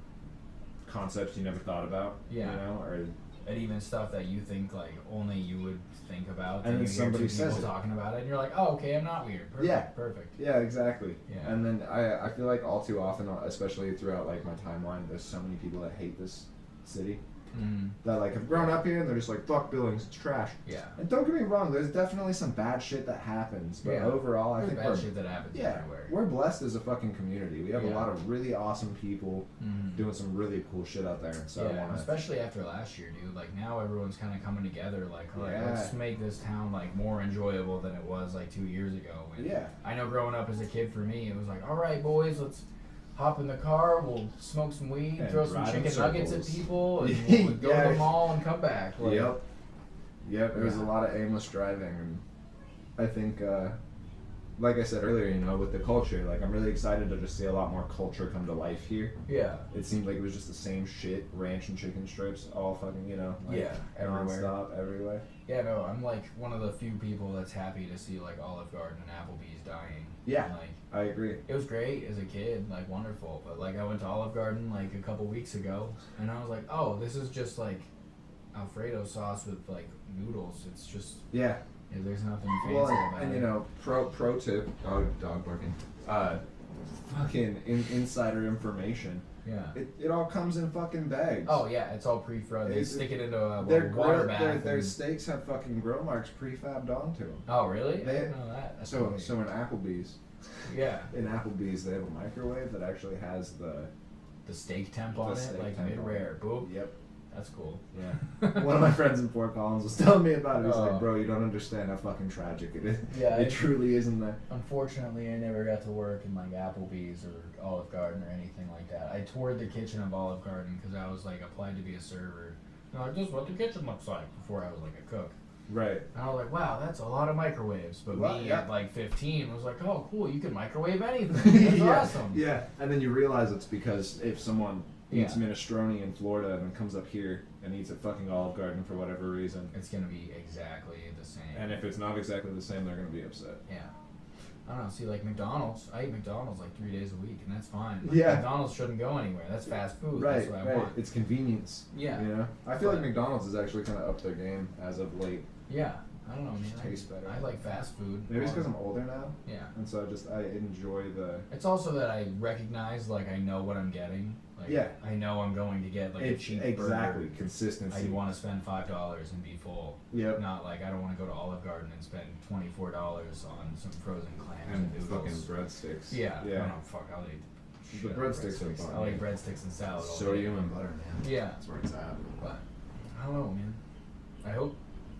concepts you never thought about. And even stuff that you think like only you would think about. And then somebody says people talking about it, and you're like, oh, okay, I'm not weird. Perfect. Yeah, exactly. Yeah. And then I feel like all too often, especially throughout like my timeline, there's so many people that hate this city. That like have grown up here and they're just like, fuck Billings, it's trash. Yeah. And don't get me wrong, there's definitely some bad shit that happens, but overall I think bad shit that happens everywhere. We're blessed as a fucking community. We have a lot of really awesome people doing some really cool shit out there. And so especially after last year, dude. Like now everyone's kind of coming together. Like, all right, let's make this town like more enjoyable than it was like 2 years ago. And I know growing up as a kid, for me, it was like, all right, boys, let's hop in the car, we'll smoke some weed, and throw some chicken nuggets at people, and we'll go to the mall and come back. Like, Yep, there was a lot of aimless driving, and I think, like I said earlier, with the culture, like I'm really excited to just see a lot more culture come to life here. Yeah. It seemed like it was just the same shit, ranch and chicken strips, all fucking, everywhere. Non-stop, everywhere. Yeah, no, I'm like one of the few people that's happy to see like Olive Garden and Applebee's dying. Yeah, and, like, I agree. It was great as a kid, like wonderful, but like I went to Olive Garden like a couple weeks ago, and I was like, oh, this is just like Alfredo sauce with like noodles. It's just there's nothing fancy about it. And pro tip, dog barking. Fucking insider information. Yeah. It all comes in fucking bags. Oh yeah, it's all pre-frozen. They stick it into a water bath. Their steaks have fucking grill marks prefabbed onto them. Oh really? I didn't know that. That's so in Applebee's. Yeah. In Applebee's, they have a microwave that actually has the steak temp on it, like mid-rare. Boom. Yep. That's cool. Yeah. One of my friends in Fort Collins was telling me about it. He's like, bro, you don't understand how fucking tragic it is. Yeah. It truly isn't there. Unfortunately, I never got to work in like Applebee's or Olive Garden or anything like that. I toured the kitchen of Olive Garden because I was like applied to be a server. And I was like, this is what the kitchen looks like before I was like a cook. Right. And I was like, wow, that's a lot of microwaves. But me at like 15 was like, oh, cool, you can microwave anything. That's awesome. Yeah. And then you realize it's because if someone eats minestrone in Florida and then comes up here and eats at fucking Olive Garden for whatever reason, it's going to be exactly the same. And if it's not exactly the same, they're going to be upset. Yeah. I don't know. See, like McDonald's, I eat McDonald's like 3 days a week, and that's fine. Like, McDonald's shouldn't go anywhere. That's fast food. Right, that's what I want. It's convenience. Yeah. I feel like McDonald's has actually kind of upped their game as of late. Yeah. I don't know, man. It tastes better. I like fast food. Maybe it's because I'm older now. Yeah. And so I enjoy the... It's also that I recognize, like, I know what I'm getting. Like, I know I'm going to get, like, a cheap burger. Exactly. Consistency. I want to spend $5 and be full. Yep. Not like I don't want to go to Olive Garden and spend $24 on some frozen clams and noodles. Fucking breadsticks. Yeah. I don't know, fuck, I'll eat the breadsticks are fun. I'll eat breadsticks and salad all day. Sodium and butter, man. Yeah. That's where it's at. But, I don't know, man. I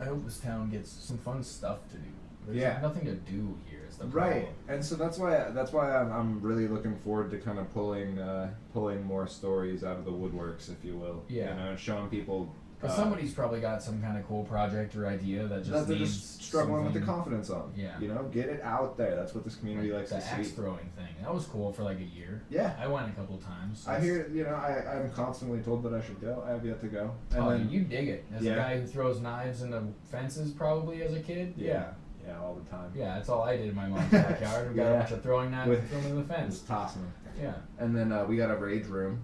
hope this town gets some fun stuff to do. There's nothing to do here. Is the problem. Right, and so that's why I'm really looking forward to kind of pulling more stories out of the woodworks, if you will. Yeah. And showing people But somebody's probably got some kind of cool project or idea that just they're needs just struggling with the something. confidence on. Yeah. You know, get it out there. That's what this community likes The to see. axe throwing thing. That was cool for like a year. Yeah. I went a couple times. I hear, you know, I'm constantly told that I should go. I have yet to go. And then, you dig it. As Yeah. a guy who throws knives into fences probably as a kid. Yeah, all the time. Yeah, that's all I did in my mom's backyard. We got a bunch of throwing knives and threw them in the fence. Just tossing them. Yeah. And then we got a rage room.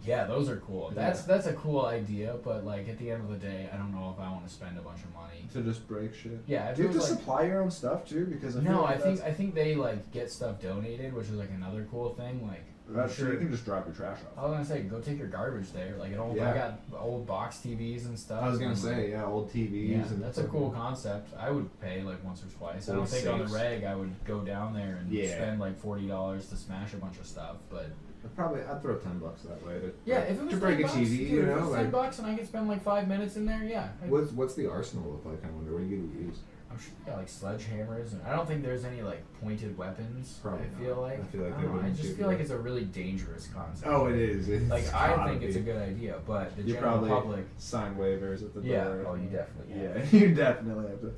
Yeah, those are cool. That's a cool idea, but like at the end of the day, I don't know if I want to spend a bunch of money To just break shit. Yeah, do you have to supply your own stuff too? Because I think they like get stuff donated, which is like another cool thing. Like that's sure you can just drop your trash off. I was gonna say, go take your garbage there. Like I got old box TVs and stuff. I was gonna say, old TVs. Yeah, and that's a cool concept. I would pay like once or twice. I don't think on the reg I would go down there and spend like $40 to smash a bunch of stuff, but. I'd throw $10 that way. If it was to break a TV, dude, you know, if it was $10 and I could spend like 5 minutes in there, yeah. What's the arsenal look like? I wonder. What are you gonna use? I'm sure you got like sledgehammers, and I don't think there's any like pointed weapons. Probably I feel like they I just feel like it's a really dangerous concept. Oh, it is. I think it's a good idea, but the general public sign waivers at the door. Yeah. Oh, you definitely. Yeah, you definitely have to.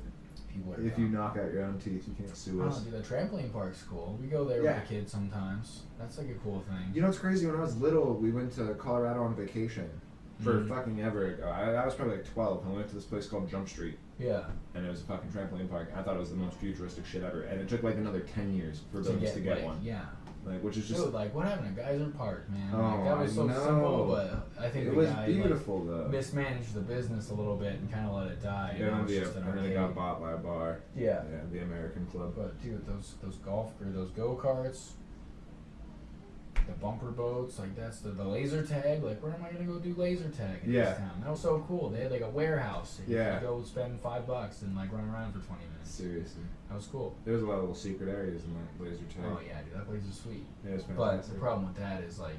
If dumb. you knock out your own teeth, you can't sue us. The trampoline park's cool. We go there with the kids sometimes. That's like a cool thing. You know what's crazy? When I was little, we went to Colorado on vacation for fucking ever ago. I was probably like 12, and we went to this place called Jump Street. Yeah. And it was a fucking trampoline park. I thought it was the most futuristic shit ever. And it took like another 10 years for buildings to get one. Yeah. Like, which is just dude, like what happened to Geyser Park, man? Oh, like, that was so simple, but I think it the was guy beautiful though. mismanaged the business a little bit and kind of let it die. Yeah, and then it got bought by a bar. Yeah. Yeah, the American Club. But dude, those golf or those go karts, the bumper boats, like that's the laser tag. Like, where am I gonna go do laser tag in this town? That was so cool. They had like a warehouse. And you could go spend $5 and like run around for 20 minutes. Seriously. That was cool. There was a lot of little secret areas in that laser tag. Oh yeah, dude, that place is sweet. Yeah, it's fantastic. But the problem with that is like,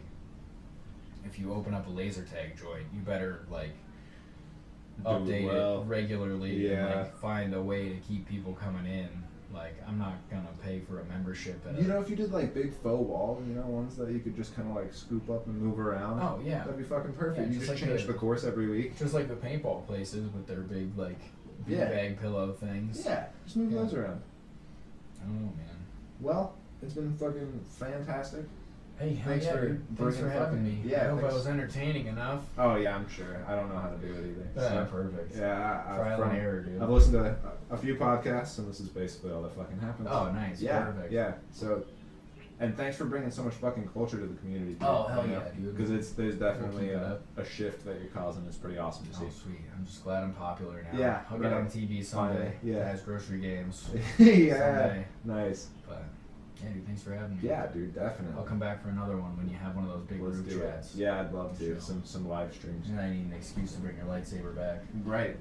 if you open up a laser tag joint, you better like update it regularly and like find a way to keep people coming in. Like, I'm not gonna pay for a membership at if you did like big faux walls, ones that you could just kind of like scoop up and move around. Oh yeah, that'd be fucking perfect. Yeah, you just like change the course every week. Just like the paintball places with their big like bag pillow things. Yeah, just move those around. I don't know, man. Well, it's been fucking fantastic. Hey, thanks for having me. Yeah, I hope I was entertaining enough. Oh yeah, I'm sure. I don't know how to do it either. Yeah, perfect. Yeah, trial and error, dude. I've listened to a few podcasts, and this is basically all that fucking happens. Oh, nice. Yeah, perfect. yeah. So, and thanks for bringing so much fucking culture to the community. Dude, oh hell yeah, dude. Because there's definitely a shift that you're causing. It's pretty awesome to see. Oh sweet. I'm just glad I'm popular now. Yeah, I'll get on TV Sunday. Yeah, as grocery games. Yeah, nice. But. Yeah, dude, thanks for having me. Yeah, dude, definitely. I'll come back for another one when you have one of those big group chats. Yeah, I'd love to. Some live streams. And I need an excuse to bring your lightsaber back. Right.